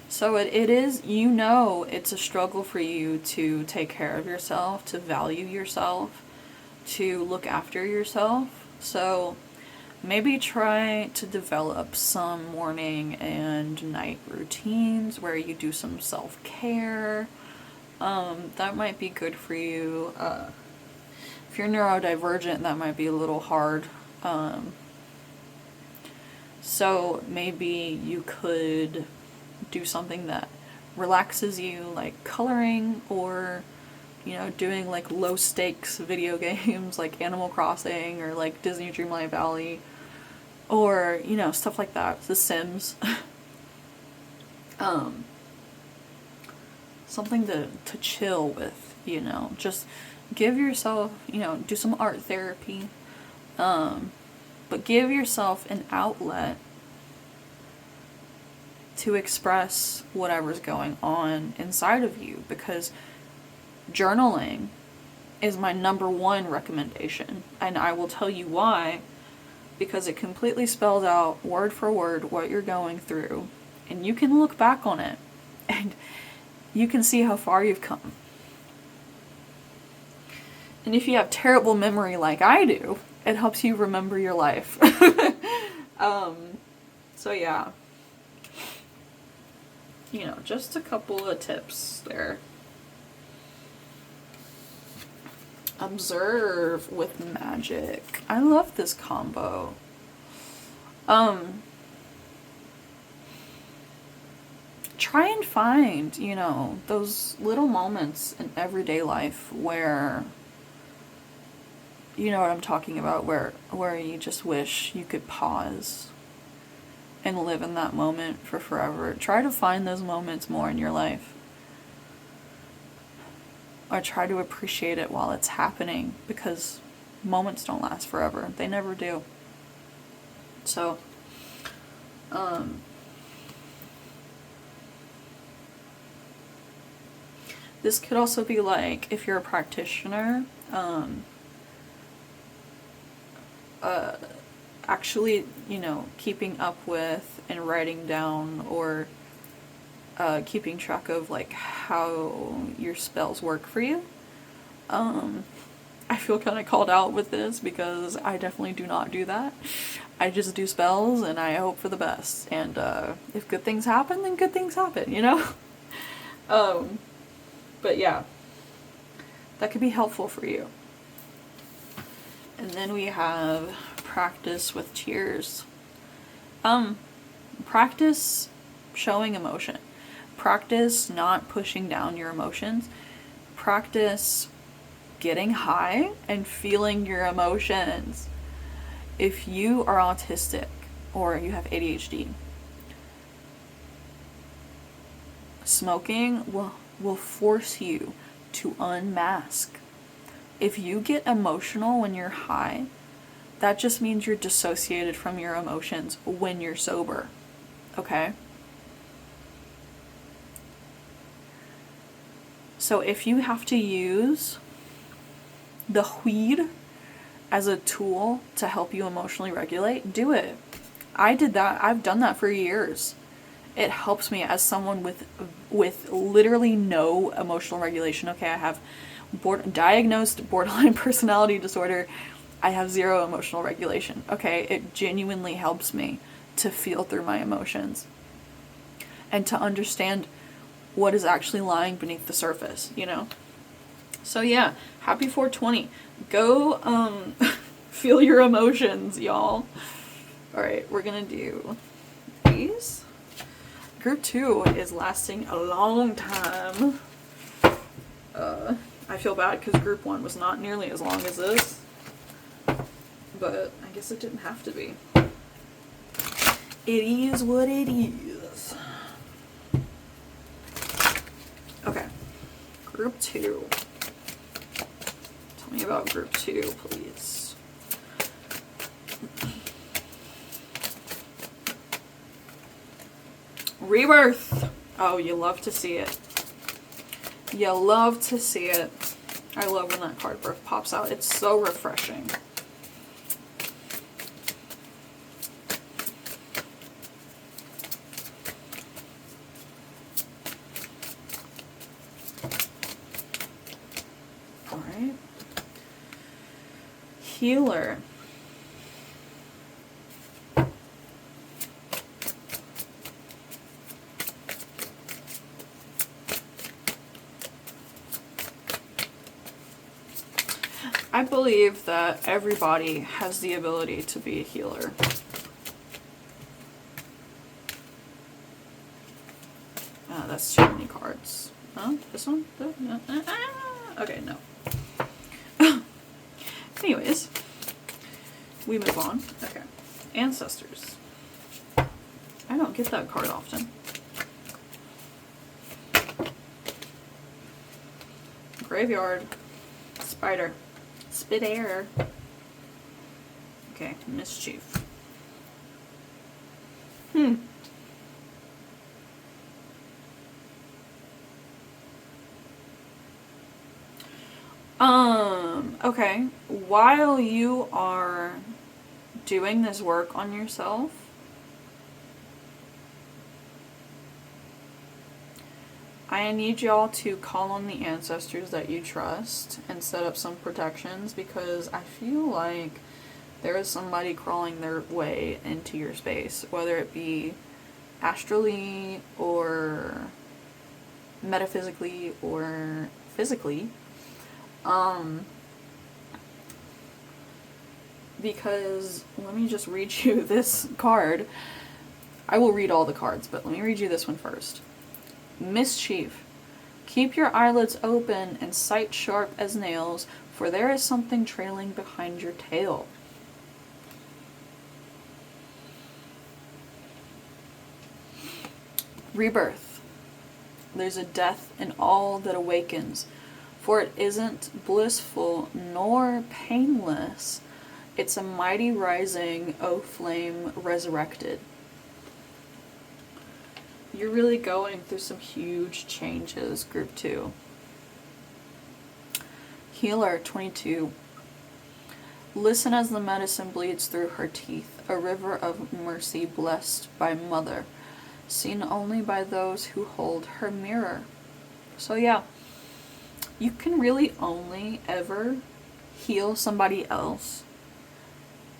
So it is, you know, it's a struggle for you to take care of yourself, to value yourself, to look after yourself. So maybe try to develop some morning and night routines where you do some self-care. That might be good for you. If you're neurodivergent, that might be a little hard. So maybe you could do something that relaxes you, like coloring, or, you know, doing like low stakes video games like Animal Crossing or like Disney Dreamlight Valley, or, you know, stuff like that, The Sims. Something to chill with, you know, just give yourself, you know, do some art therapy, but give yourself an outlet to express whatever's going on inside of you, because journaling is my #1 recommendation, and I will tell you why, because it completely spells out word for word what you're going through, and you can look back on it and you can see how far you've come. And if you have terrible memory like I do, it helps you remember your life. So yeah. You know, just a couple of tips there. Observe with magic. I love this combo. Try and find, you know, those little moments in everyday life where, you know what I'm talking about, where you just wish you could pause and live in that moment for forever. Try to find those moments more in your life. Or try to appreciate it while it's happening, because moments don't last forever. They never do. So, This could also be like, if you're a practitioner, actually, you know, keeping up with and writing down, or keeping track of like how your spells work for you. I feel kind of called out with this because I definitely do not do that. I just do spells and I hope for the best. And if good things happen, then good things happen, you know? But yeah, that could be helpful for you. And then we have practice with tears. Practice showing emotion. Practice not pushing down your emotions. Practice getting high and feeling your emotions. If you are autistic or you have ADHD, smoking will force you to unmask. If you get emotional when you're high, that just means you're dissociated from your emotions when you're sober. Okay? So if you have to use the weed as a tool to help you emotionally regulate, do it. I did that. I've done that for years. It helps me as someone with literally no emotional regulation. Okay, I have diagnosed borderline personality disorder. I have zero emotional regulation. Okay, it genuinely helps me to feel through my emotions and to understand what is actually lying beneath the surface, you know? So yeah, happy 420. Go feel your emotions, y'all. Alright, we're gonna do these. Group 2 is lasting a long time. I feel bad because group 1 was not nearly as long as this. But I guess it didn't have to be. It is what it is. Okay, group 2. Tell me about group 2, please. Rebirth. Oh, you love to see it. You love to see it. I love when that card pops out. It's so refreshing. Alright. Healer. I believe that everybody has the ability to be a healer. That's too many cards. Huh? This one? Okay, no. Anyways, we move on. Okay. Ancestors. I don't get that card often. Graveyard. Spider. Spit air. Okay, mischief. Okay. While you are doing this work on yourself, I need y'all to call on the ancestors that you trust and set up some protections, because I feel like there is somebody crawling their way into your space, whether it be astrally or metaphysically or physically. Because let me just read you this card. I will read all the cards, but let me read you this one first. Mischief. Keep your eyelids open and sight sharp as nails, for there is something trailing behind your tail. Rebirth. There's a death in all that awakens, for it isn't blissful nor painless. It's a mighty rising, O flame resurrected. You're really going through some huge changes, group 2. Healer 22. Listen as the medicine bleeds through her teeth, a river of mercy blessed by mother, seen only by those who hold her mirror. So yeah, you can really only ever heal somebody else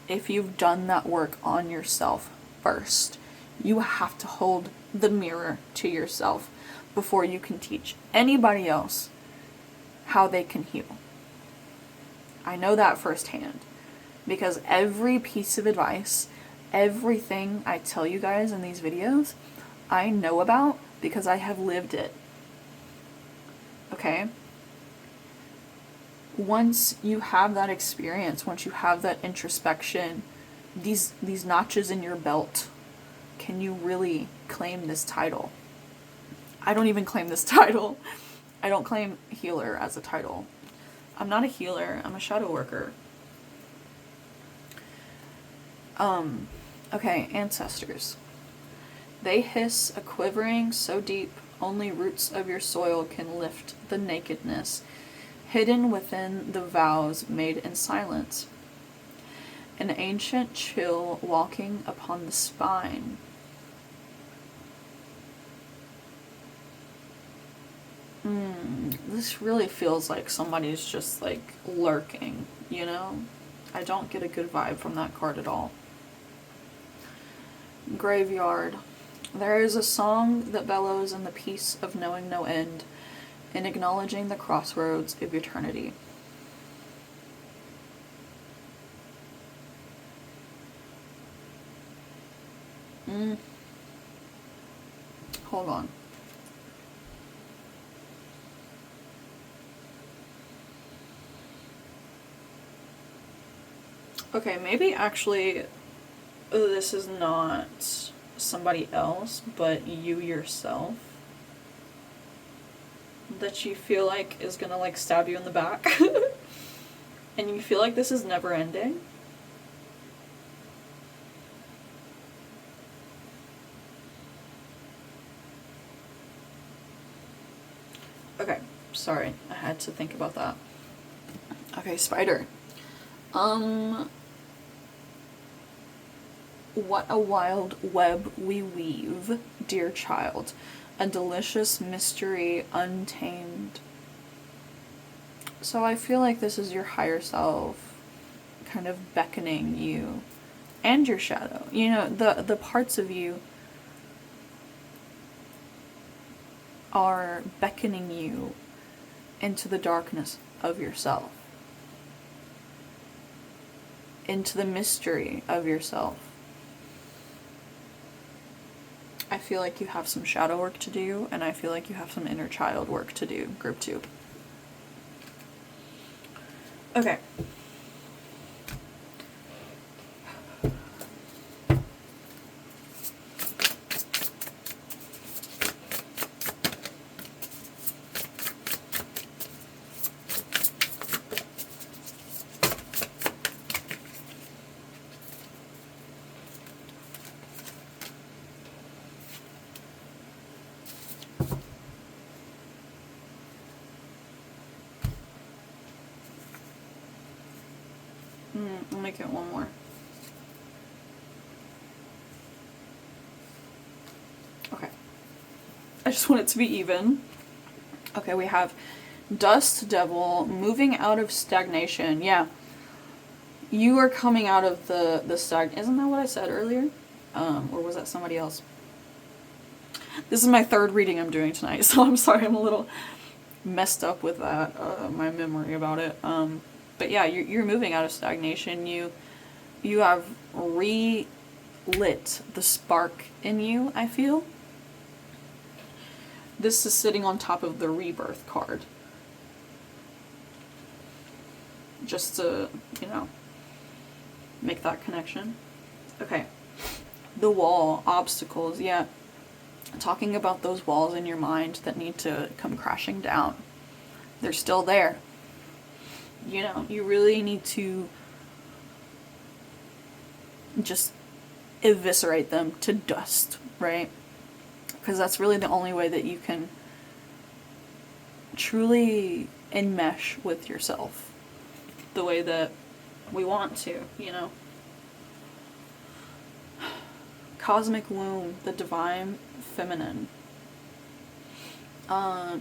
if you've done that work on yourself first. You have to hold the mirror to yourself before you can teach anybody else how they can heal. I know that firsthand, because every piece of advice, everything I tell you guys in these videos, I know about because I have lived it. Okay? Once you have that experience, once you have that introspection, these notches in your belt, can you really claim this title? I don't even claim this title. I don't claim healer as a title. I'm not a healer, I'm a shadow worker. Okay, ancestors. They hiss a quivering so deep, only roots of your soil can lift the nakedness, hidden within the vows made in silence. An ancient chill walking upon the spine. This really feels like somebody's just like lurking, you know? I don't get a good vibe from that card at all. Graveyard. There is a song that bellows in the peace of knowing no end, in acknowledging the crossroads of eternity. Hold on. Okay, maybe actually this is not somebody else, but you yourself, that you feel like is gonna like stab you in the back. And you feel like this is never ending. Okay, sorry, I had to think about that. Okay, spider. What a wild web we weave, dear child, a delicious mystery untamed. So I feel like this is your higher self kind of beckoning you, and your shadow. You know, the parts of you are beckoning you into the darkness of yourself, into the mystery of yourself. I feel like you have some shadow work to do, and I feel like you have some inner child work to do, group 2. Okay. I'll make it one more. Okay. I just want it to be even. Okay, we have Dust Devil, moving out of stagnation. Yeah. You are coming out of the isn't that what I said earlier? Or was that somebody else? This is my third reading I'm doing tonight, so I'm sorry I'm a little messed up with that, my memory about it. But yeah, you're moving out of stagnation. You have relit the spark in you, I feel. This is sitting on top of the rebirth card. Just to, you know, make that connection. Okay. The wall, obstacles, yeah. Talking about those walls in your mind that need to come crashing down. They're still there. You know, you really need to just eviscerate them to dust, right? because that's really the only way that you can truly enmesh with yourself the way that we want to, you know. Cosmic womb, the divine feminine.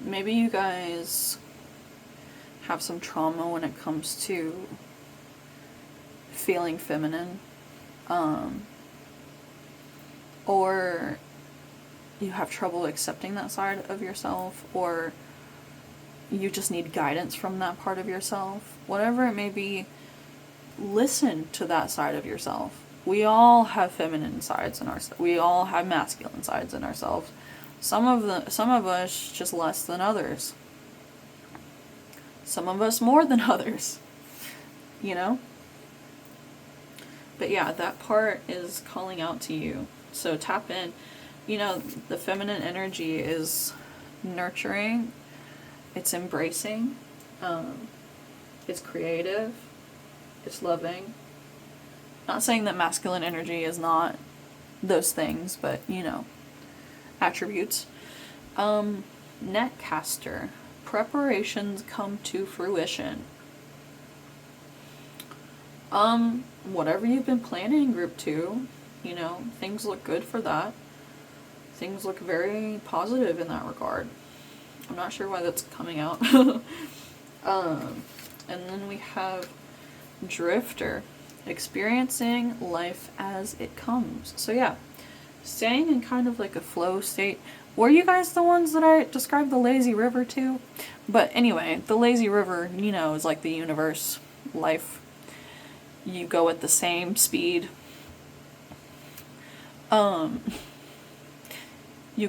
Maybe you guys have some trauma when it comes to feeling feminine, or you have trouble accepting that side of yourself, or you just need guidance from that part of yourself. Whatever it may be, listen to that side of yourself. We all have feminine sides in ourselves. We all have masculine sides in ourselves. Some of us just less than others. Some of us more than others. You know? But yeah, that part is calling out to you. So tap in. You know, the feminine energy is nurturing. It's embracing. It's creative. It's loving. Not saying that masculine energy is not those things, but, you know, attributes. Netcaster. Preparations come to fruition. Whatever you've been planning, group 2, you know, things look good for that. Things look very positive in that regard. I'm not sure why that's coming out. And then we have Drifter. Experiencing life as it comes. So yeah, staying in kind of like a flow state. Were you guys the ones that I described the lazy river to? But anyway, the lazy river, you know, is like the universe, life. You go at the same speed. You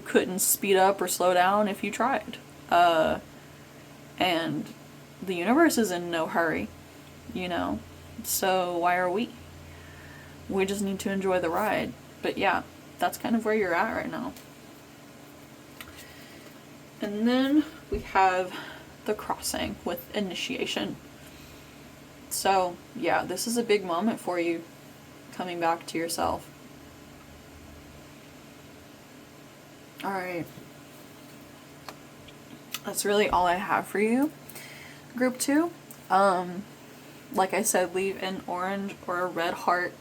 couldn't speed up or slow down if you tried. And the universe is in no hurry, you know. So why are we? We just need to enjoy the ride. But yeah, that's kind of where you're at right now. And then we have the crossing with initiation. So yeah, this is a big moment for you, coming back to yourself. Alright. That's really all I have for you, group 2. Like I said, leave an orange or a red heart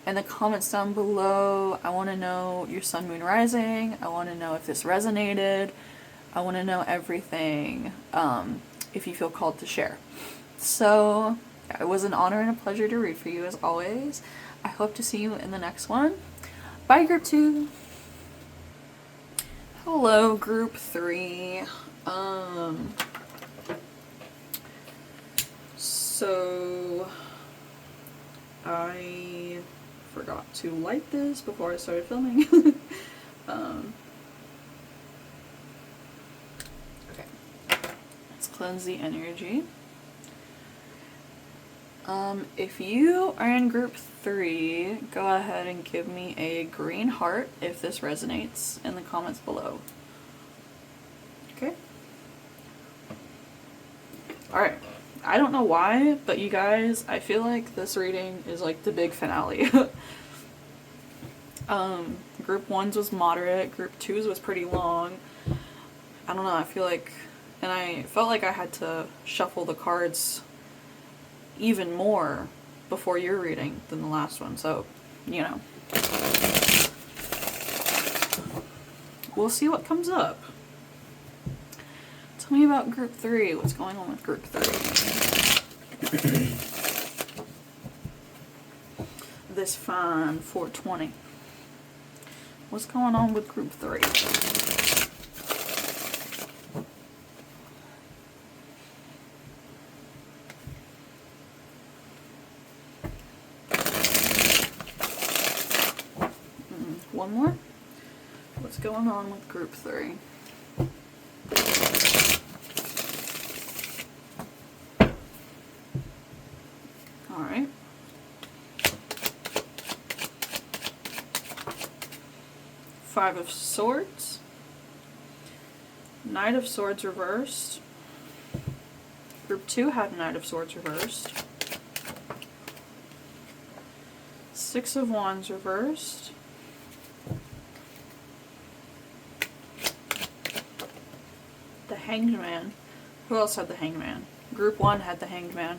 in the comments down below. I want to know your sun, moon, rising. I want to know if this resonated. I want to know everything, if you feel called to share. So, yeah, it was an honor and a pleasure to read for you as always. I hope to see you in the next one. Bye, group 2. Hello, group 3. So I forgot to light this before I started filming. Okay, let's cleanse the energy. If you are in group 3, go ahead and give me a green heart if this resonates in the comments below. Okay? Alright. I don't know why, but you guys, I feel like this reading is like the big finale. Group 1's was moderate, group 2's was pretty long. I don't know, I feel like, and I felt like I had to shuffle the cards even more before your reading than the last one, so, you know. We'll see what comes up. Tell me about group 3. What's going on with group 3? This fine 420. What's going on with group 3? One more? What's going on with group 3? Alright. Five of Swords. Knight of Swords reversed. Group 2 had Knight of Swords reversed. Six of Wands reversed. Hanged Man. Who else had the Hanged Man? Group 1 had the Hanged Man.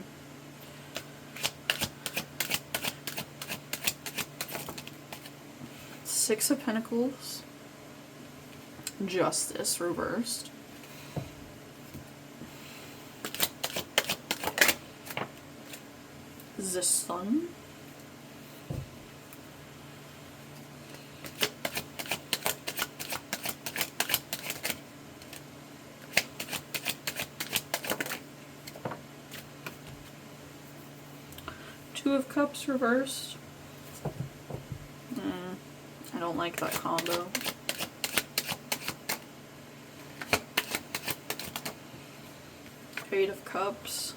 Six of Pentacles. Justice reversed. The Sun. Two of Cups reversed. I don't like that combo. Eight of Cups.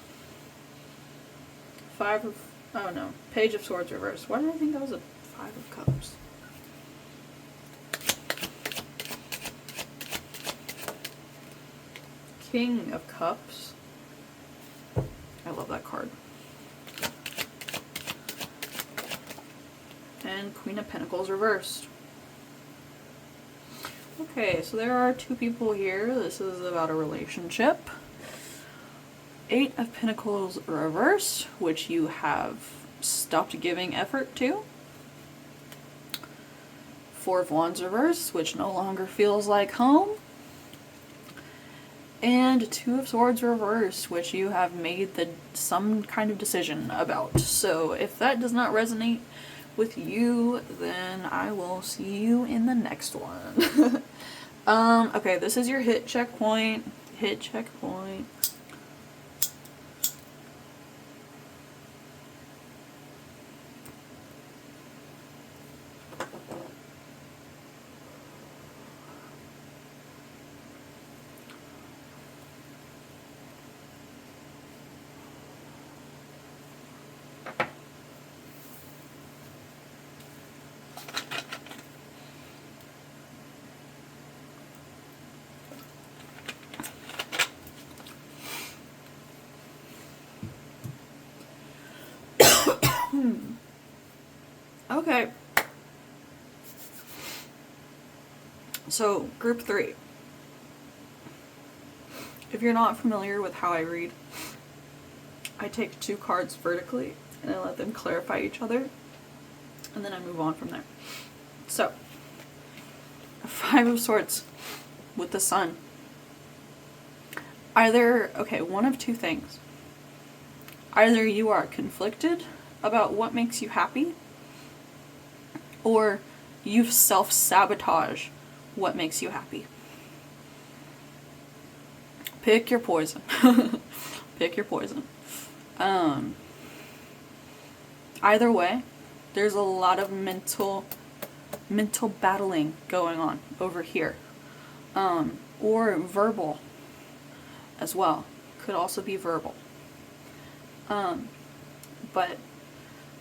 Oh no, Page of Swords reversed. Why did I think that was a Five of Cups? King of Cups. I love that card. And Queen of Pentacles reversed. Okay, so there are two people here. This is about a relationship. Eight of Pentacles reversed, which you have stopped giving effort to. Four of Wands reversed, which no longer feels like home. And Two of Swords reversed, which you have made some kind of decision about. So if that does not resonate with you, then I will see you in the next one. Okay, this is your hit checkpoint. Hit checkpoint. Okay. So, group 3. If you're not familiar with how I read, I take 2 cards vertically and I let them clarify each other, and then I move on from there. So, Five of Swords with the Sun. One of two things. Either you are conflicted about what makes you happy, or you've self-sabotaged what makes you happy. Pick your poison. Pick your poison. Either way, there's a lot of mental battling going on over here. Or verbal as well. Could also be verbal. But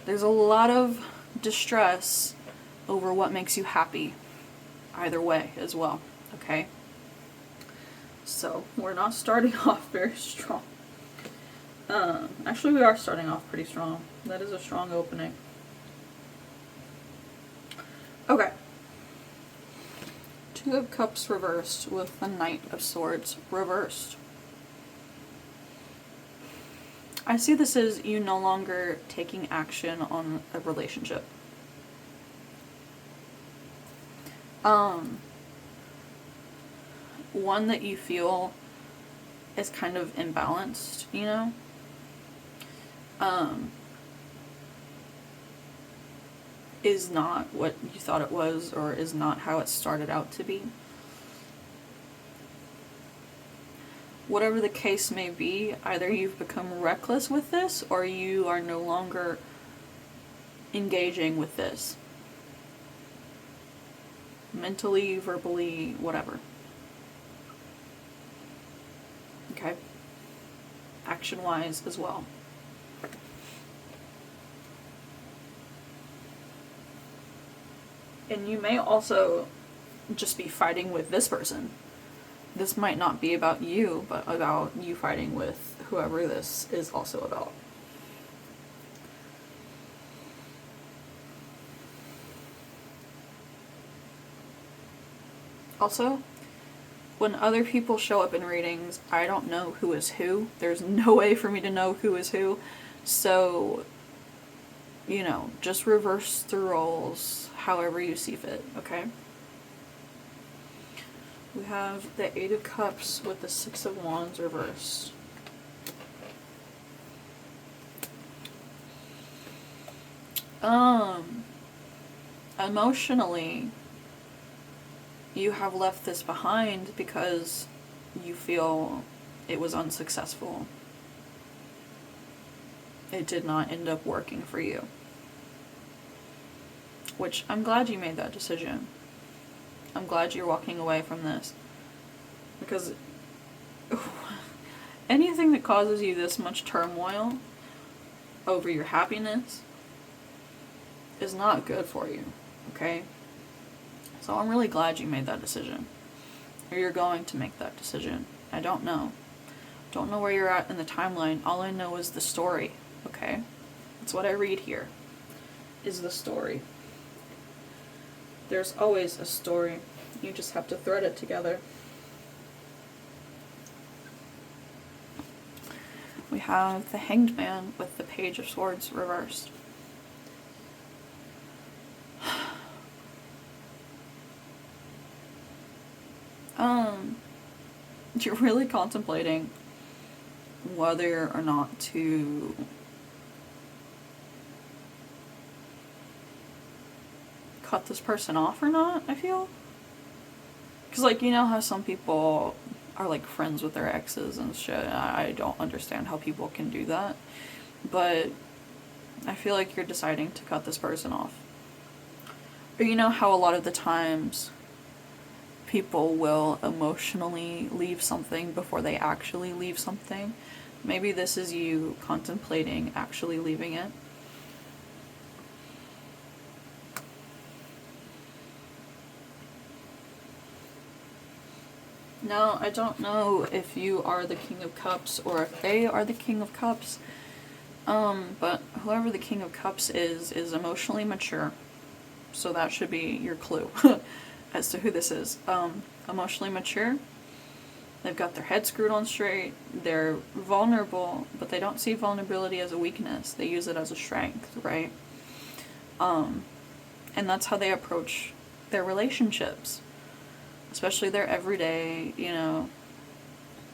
there's a lot of distress over what makes you happy either way as well, okay? So we're not starting off very strong. Actually we are starting off pretty strong. That is a strong opening. Okay. Two of Cups reversed with the Knight of Swords reversed. I see this as you no longer taking action on a relationship. One that you feel is kind of imbalanced, you know? Is not what you thought it was, or is not how it started out to be. Whatever the case may be, either you've become reckless with this, or you are no longer engaging with this. Mentally, verbally, whatever. Okay? Action-wise as well. And you may also just be fighting with this person. This might not be about you, but about you fighting with whoever this is also about. Also, when other people show up in readings, I don't know who is who. There's no way for me to know who is who. So, you know, just reverse the roles however you see fit, okay? We have the Eight of Cups with the Six of Wands reversed. Emotionally, you have left this behind because you feel it was unsuccessful. It did not end up working for you. Which, I'm glad you made that decision. I'm glad you're walking away from this. Because anything that causes you this much turmoil over your happiness is not good for you, okay? So I'm really glad you made that decision. Or you're going to make that decision. I don't know. Don't know where you're at in the timeline. All I know is the story, okay? That's what I read here, is the story. There's always a story. You just have to thread it together. We have the Hanged Man with the Page of Swords reversed. You're really contemplating whether or not to cut this person off or not, I feel. Because, like, you know how some people are, like, friends with their exes and shit. I don't understand how people can do that. But I feel like you're deciding to cut this person off. But you know how a lot of the times people will emotionally leave something before they actually leave something? Maybe this is you contemplating actually leaving it. Now, I don't know if you are the King of Cups or if they are the King of Cups, but whoever the King of Cups is emotionally mature. So that should be your clue as to who this is. Emotionally mature. They've got their head screwed on straight. They're vulnerable, but they don't see vulnerability as a weakness. They use it as a strength, right? And that's how they approach their relationships. Especially their everyday, you know,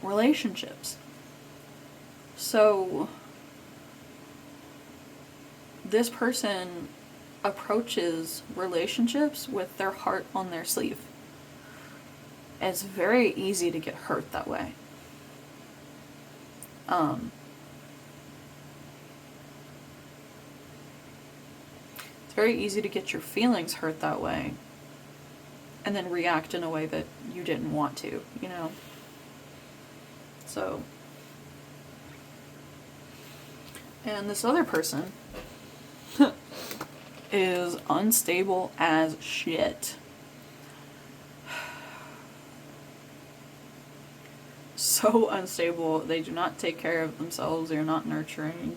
relationships. So, this person approaches relationships with their heart on their sleeve. It's very easy to get hurt that way. It's very easy to get your feelings hurt that way. And then react in a way that you didn't want to, you know? So. And this other person is unstable as shit. So unstable. They do not take care of themselves. They're not nurturing.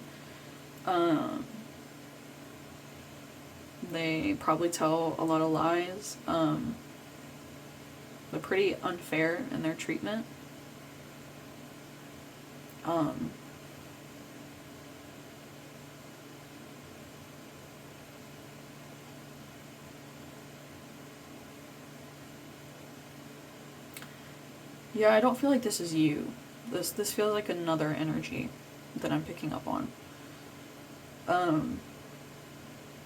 They probably tell a lot of lies. They're pretty unfair in their treatment. Yeah, I don't feel like this is you. This feels like another energy that I'm picking up on.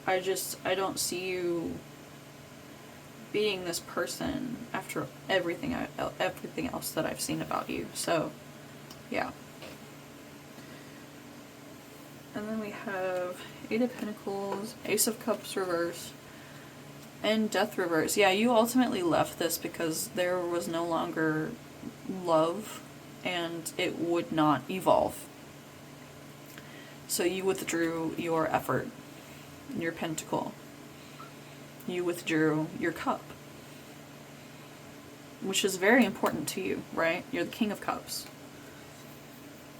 I don't see you being this person after everything else that I've seen about you. So, yeah. And then we have Eight of Pentacles, Ace of Cups reverse, and Death reverse. Yeah, you ultimately left this because there was no longer love and it would not evolve. So you withdrew your effort, your pentacle. You withdrew your cup, which is very important to you, right? You're the King of Cups.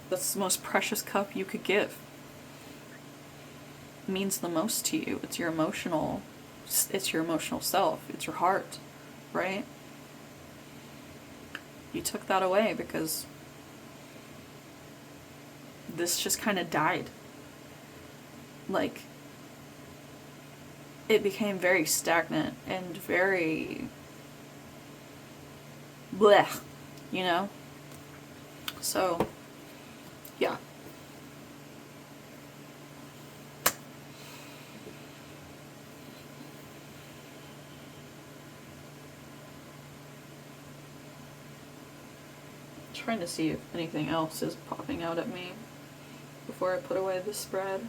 That's the most precious cup you could give. It means the most to you. It's your emotional self. It's your heart, right? he took that away because this just kind of died. Like, it became very stagnant and very blech, you know? So, yeah. Trying to see if anything else is popping out at me before I put away the spread.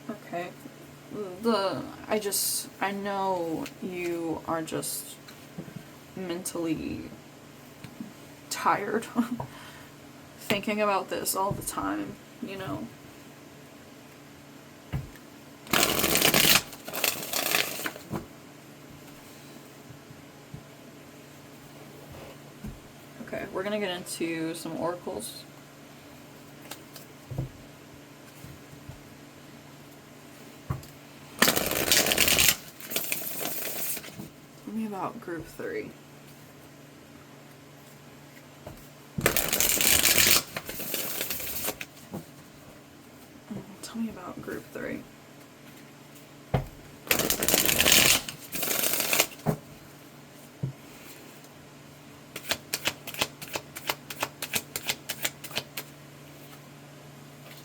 Okay. I know you are just mentally tired thinking about this all the time, you know. Okay, we're gonna get into some oracles. Tell me about group 3. Tell me about group 3.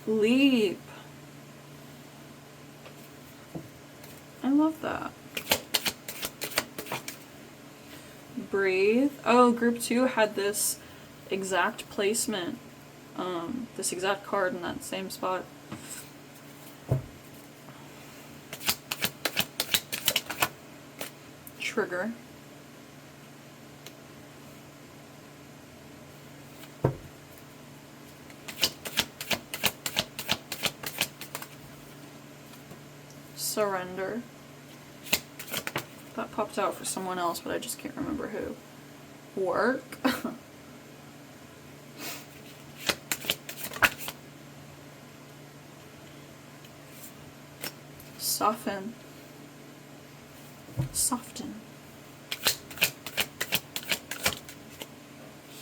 Leap. I love that. Breathe. Oh, group 2 had this exact placement. This exact card in that same spot. Trigger. Surrender. That popped out for someone else, but I just can't remember who. Work. Soften. Soften.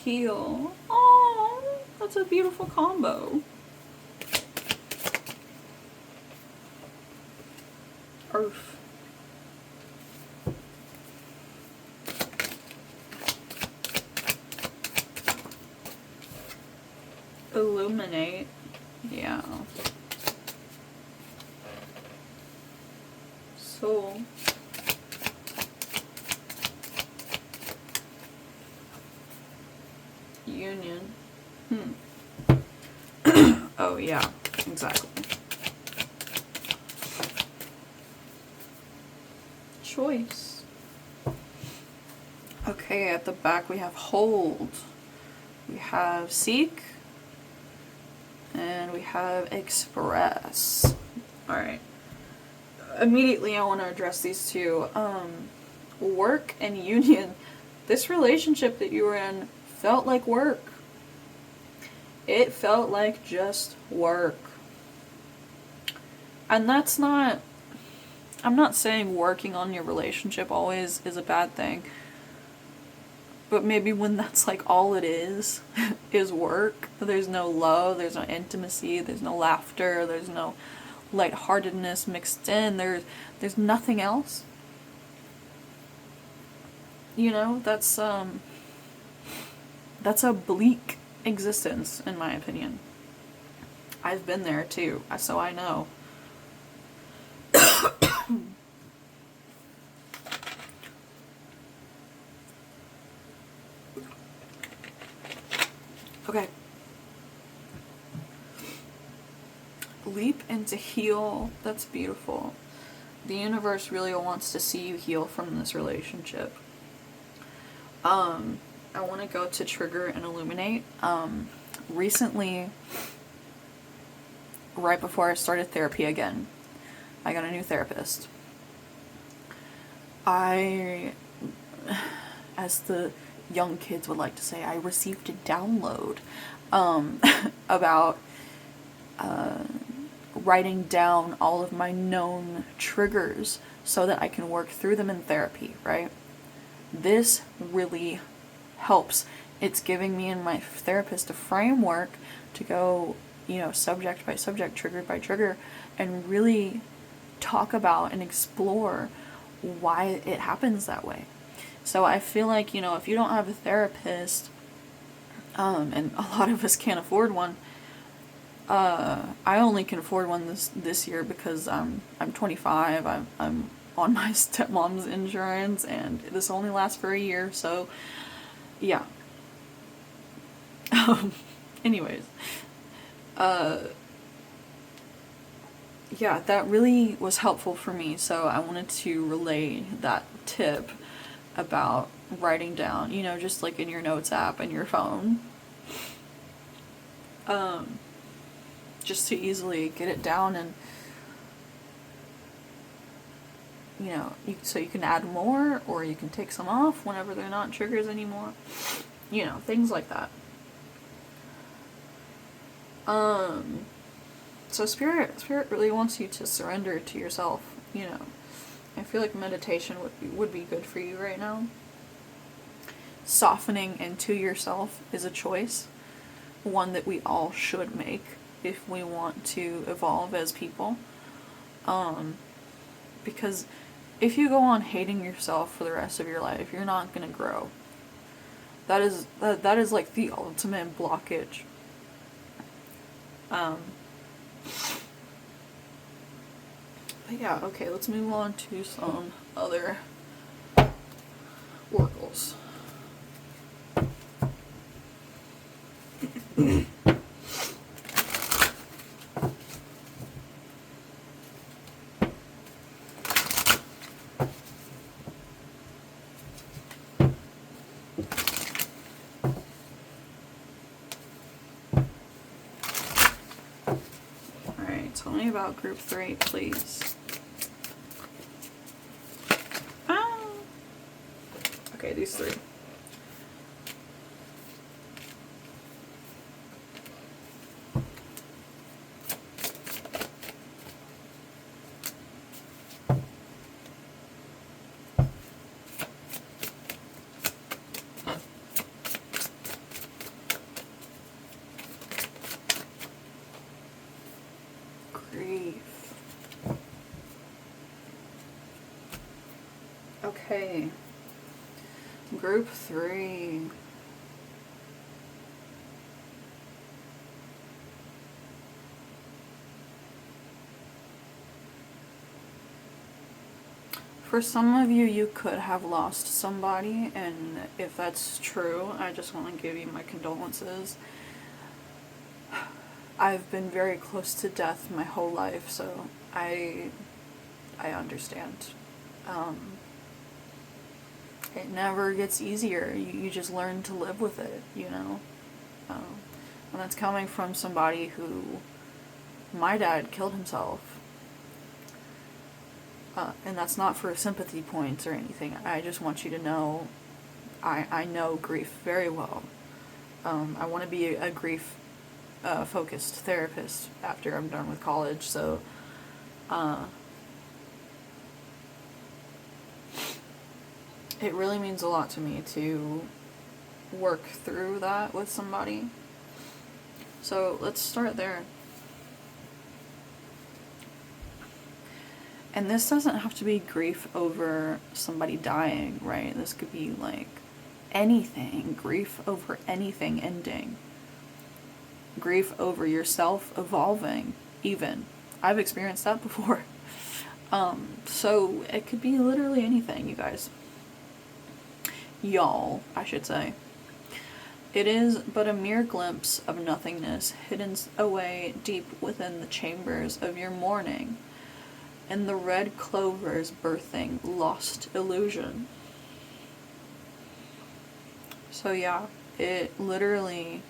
Heal. Oh, that's a beautiful combo. Earth. Illuminate. Yeah. Soul. Union. Oh yeah, exactly. Choice. Okay, at the back we have hold. We have seek. And we have express. Alright. Immediately I want to address these two. Work and union. This relationship that you were in felt like work. It felt like just work. And that's not... I'm not saying working on your relationship always is a bad thing. But maybe when that's like all it is work. There's no love, there's no intimacy, there's no laughter, there's no lightheartedness mixed in, there's nothing else. You know, that's a bleak existence, in my opinion. I've been there too, so I know. Okay. Leap into heal. That's beautiful. The universe really wants to see you heal from this relationship. I want to go to trigger and illuminate. Recently, right before I started therapy again, I got a new therapist. As the young kids would like to say, I received a download about writing down all of my known triggers so that I can work through them in therapy, right? This really helps. It's giving me and my therapist a framework to go, you know, subject by subject, trigger by trigger, and really talk about and explore why it happens that way. So I feel like, you know, if you don't have a therapist, and a lot of us can't afford one, I only can afford one this year because I'm 25. I'm on my stepmom's insurance, and this only lasts for a year. So, yeah. Anyways, yeah, that really was helpful for me. So I wanted to relay that tip about writing down, you know, just like in your notes app and your phone. Just to easily get it down, and you know, so you can add more or you can take some off whenever they're not triggers anymore. You know, things like that. So spirit really wants you to surrender to yourself, you know. I feel like meditation would be good for you right now. Softening into yourself is a choice, one that we all should make if we want to evolve as people. Because if you go on hating yourself for the rest of your life, you're not gonna grow. That is like the ultimate blockage. But yeah, okay, let's move on to some other oracles. Alright, tell me about group 3, please. Okay, these 3. Grief. Okay. Group 3. For some of you, you could have lost somebody, and if that's true, I just want to give you my condolences. I've been very close to death my whole life, so I understand. It never gets easier. You just learn to live with it, you know? And that's coming from somebody who... My dad killed himself. And that's not for sympathy points or anything. I just want you to know I know grief very well. I want to be a grief focused therapist after I'm done with college, so it really means a lot to me to work through that with somebody. So let's start there. And this doesn't have to be grief over somebody dying, right? This could be like anything. Grief over anything ending. Grief over yourself evolving, even. I've experienced that before. So it could be literally anything, you guys. Y'all, I should say. It is but a mere glimpse of nothingness hidden away deep within the chambers of your mourning, and the red clovers birthing lost illusion. So yeah, it literally...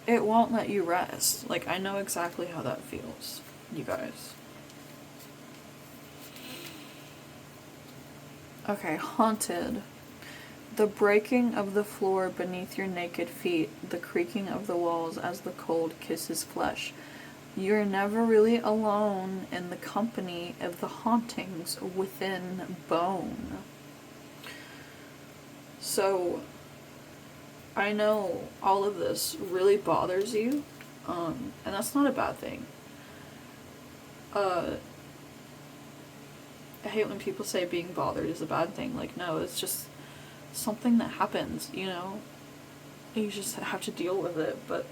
it won't let you rest. Like, I know exactly how that feels, you guys. Okay, haunted. The breaking of the floor beneath your naked feet, the creaking of the walls as the cold kisses flesh. You're never really alone in the company of the hauntings within bone. So, I know all of this really bothers you, and that's not a bad thing. I hate when people say being bothered is a bad thing. Like, no, it's just something that happens, you know? You just have to deal with it, but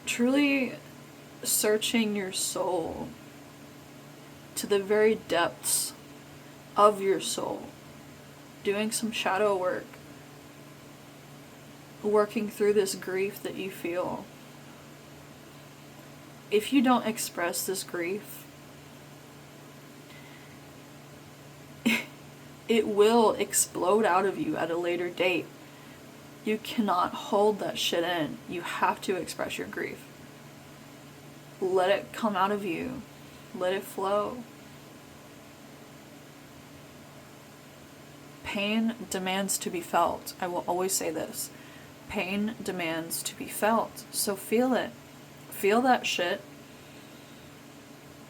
truly searching your soul to the very depths of your soul, doing some shadow work, working through this grief that you feel. If you don't express this grief, it will explode out of you at a later date. You cannot hold that shit in. You have to express your grief. Let it come out of you. Let it flow. Pain demands to be felt. I will always say this. Pain demands to be felt. So feel it. Feel that shit.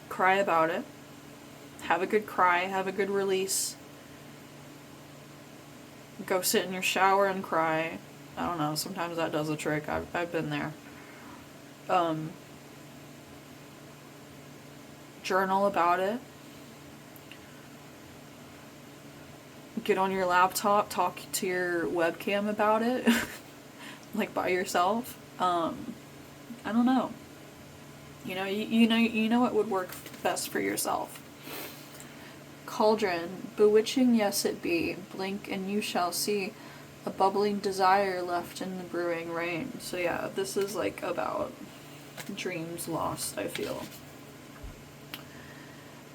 Cry about it. Have a good cry. Have a good release. Go sit in your shower and cry. I don't know. Sometimes that does a trick. I've been there. Journal about it. Get on your laptop. Talk to your webcam about it. Like by yourself. I don't know. You know what would work best for yourself. Cauldron, bewitching yes it be, blink and you shall see a bubbling desire left in the brewing rain. So yeah, this is like about dreams lost, I feel.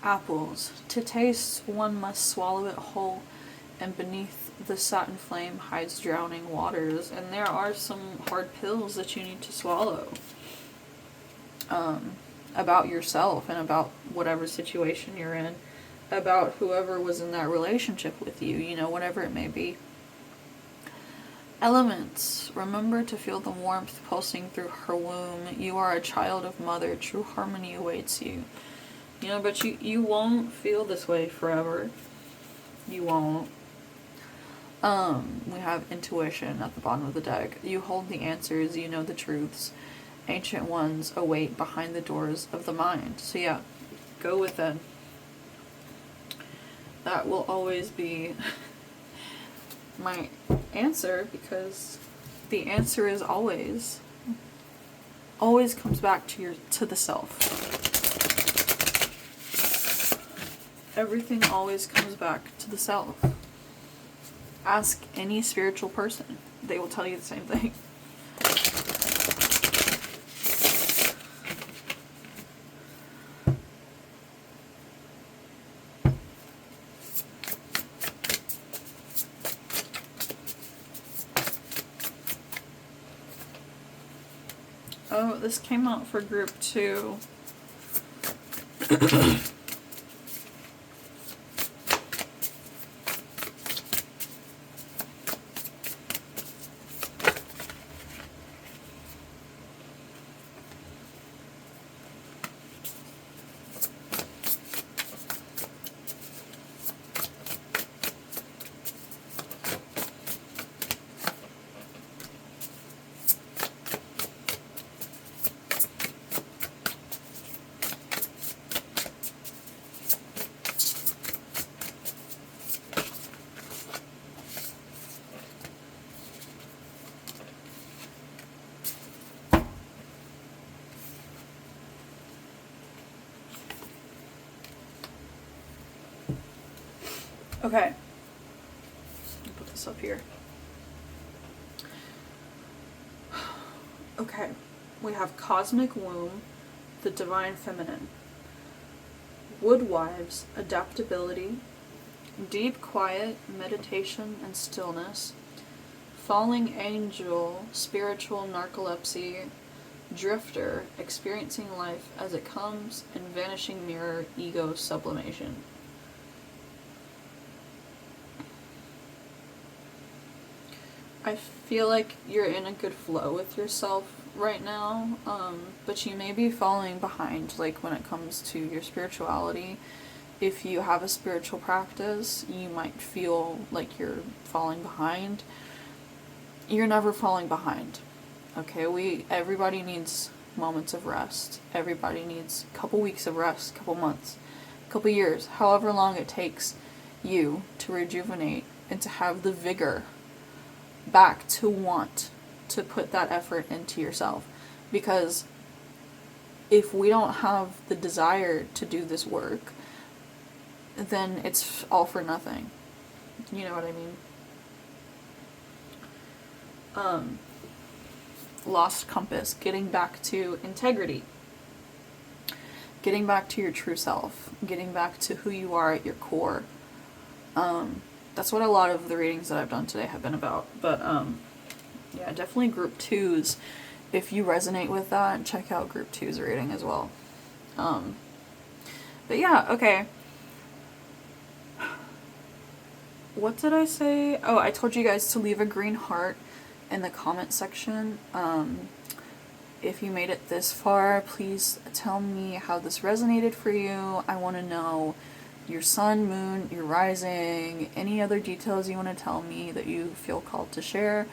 Apples, to taste one must swallow it whole, and beneath the satin flame hides drowning waters. And there are some hard pills that you need to swallow. About yourself and about whatever situation you're in, about whoever was in that relationship with you, whatever it may be. Elements, remember to feel the warmth pulsing through her womb. You are a child of mother, true harmony awaits you. But you won't feel this way forever. You won't. We have intuition at the bottom of the deck. You hold the answers, you know the truths. Ancient ones await behind the doors of the mind. So yeah, go within. That will always be my answer, because the answer is always comes back to the self. Everything always comes back to the self. Ask any spiritual person. They will tell you the same thing. Oh, this came out for group 2. Okay. I'll put this up here. Okay. We have Cosmic Womb, the Divine Feminine. Woodwives, adaptability. Deep quiet, meditation and stillness. Falling Angel, spiritual narcolepsy. Drifter, experiencing life as it comes. And Vanishing Mirror, ego sublimation. I feel like you're in a good flow with yourself right now, but you may be falling behind, like, when it comes to your spirituality. If you have a spiritual practice, you might feel like you're falling behind. You're never falling behind. Okay, everybody needs moments of rest. Everybody needs a couple weeks of rest, couple months, couple years, however long it takes you to rejuvenate and to have the vigor back to want to put that effort into yourself. Because if we don't have the desire to do this work, then it's all for nothing. You know what I mean? Lost compass, getting back to integrity, getting back to your true self, getting back to who you are at your core. That's what a lot of the readings that I've done today have been about. But yeah, definitely group 2s. If you resonate with that, check out group 2's reading as well. But yeah, okay. What did I say? Oh, I told you guys to leave a green heart in the comment section. If you made it this far, please tell me how this resonated for you. I want to know your sun, moon, your rising, any other details you want to tell me that you feel called to share.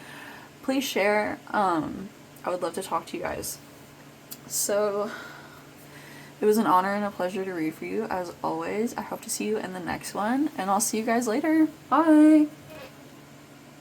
Please share. I would love to talk to you guys. So, it was an honor and a pleasure to read for you, as always. I hope to see you in the next one, and I'll see you guys later. Bye!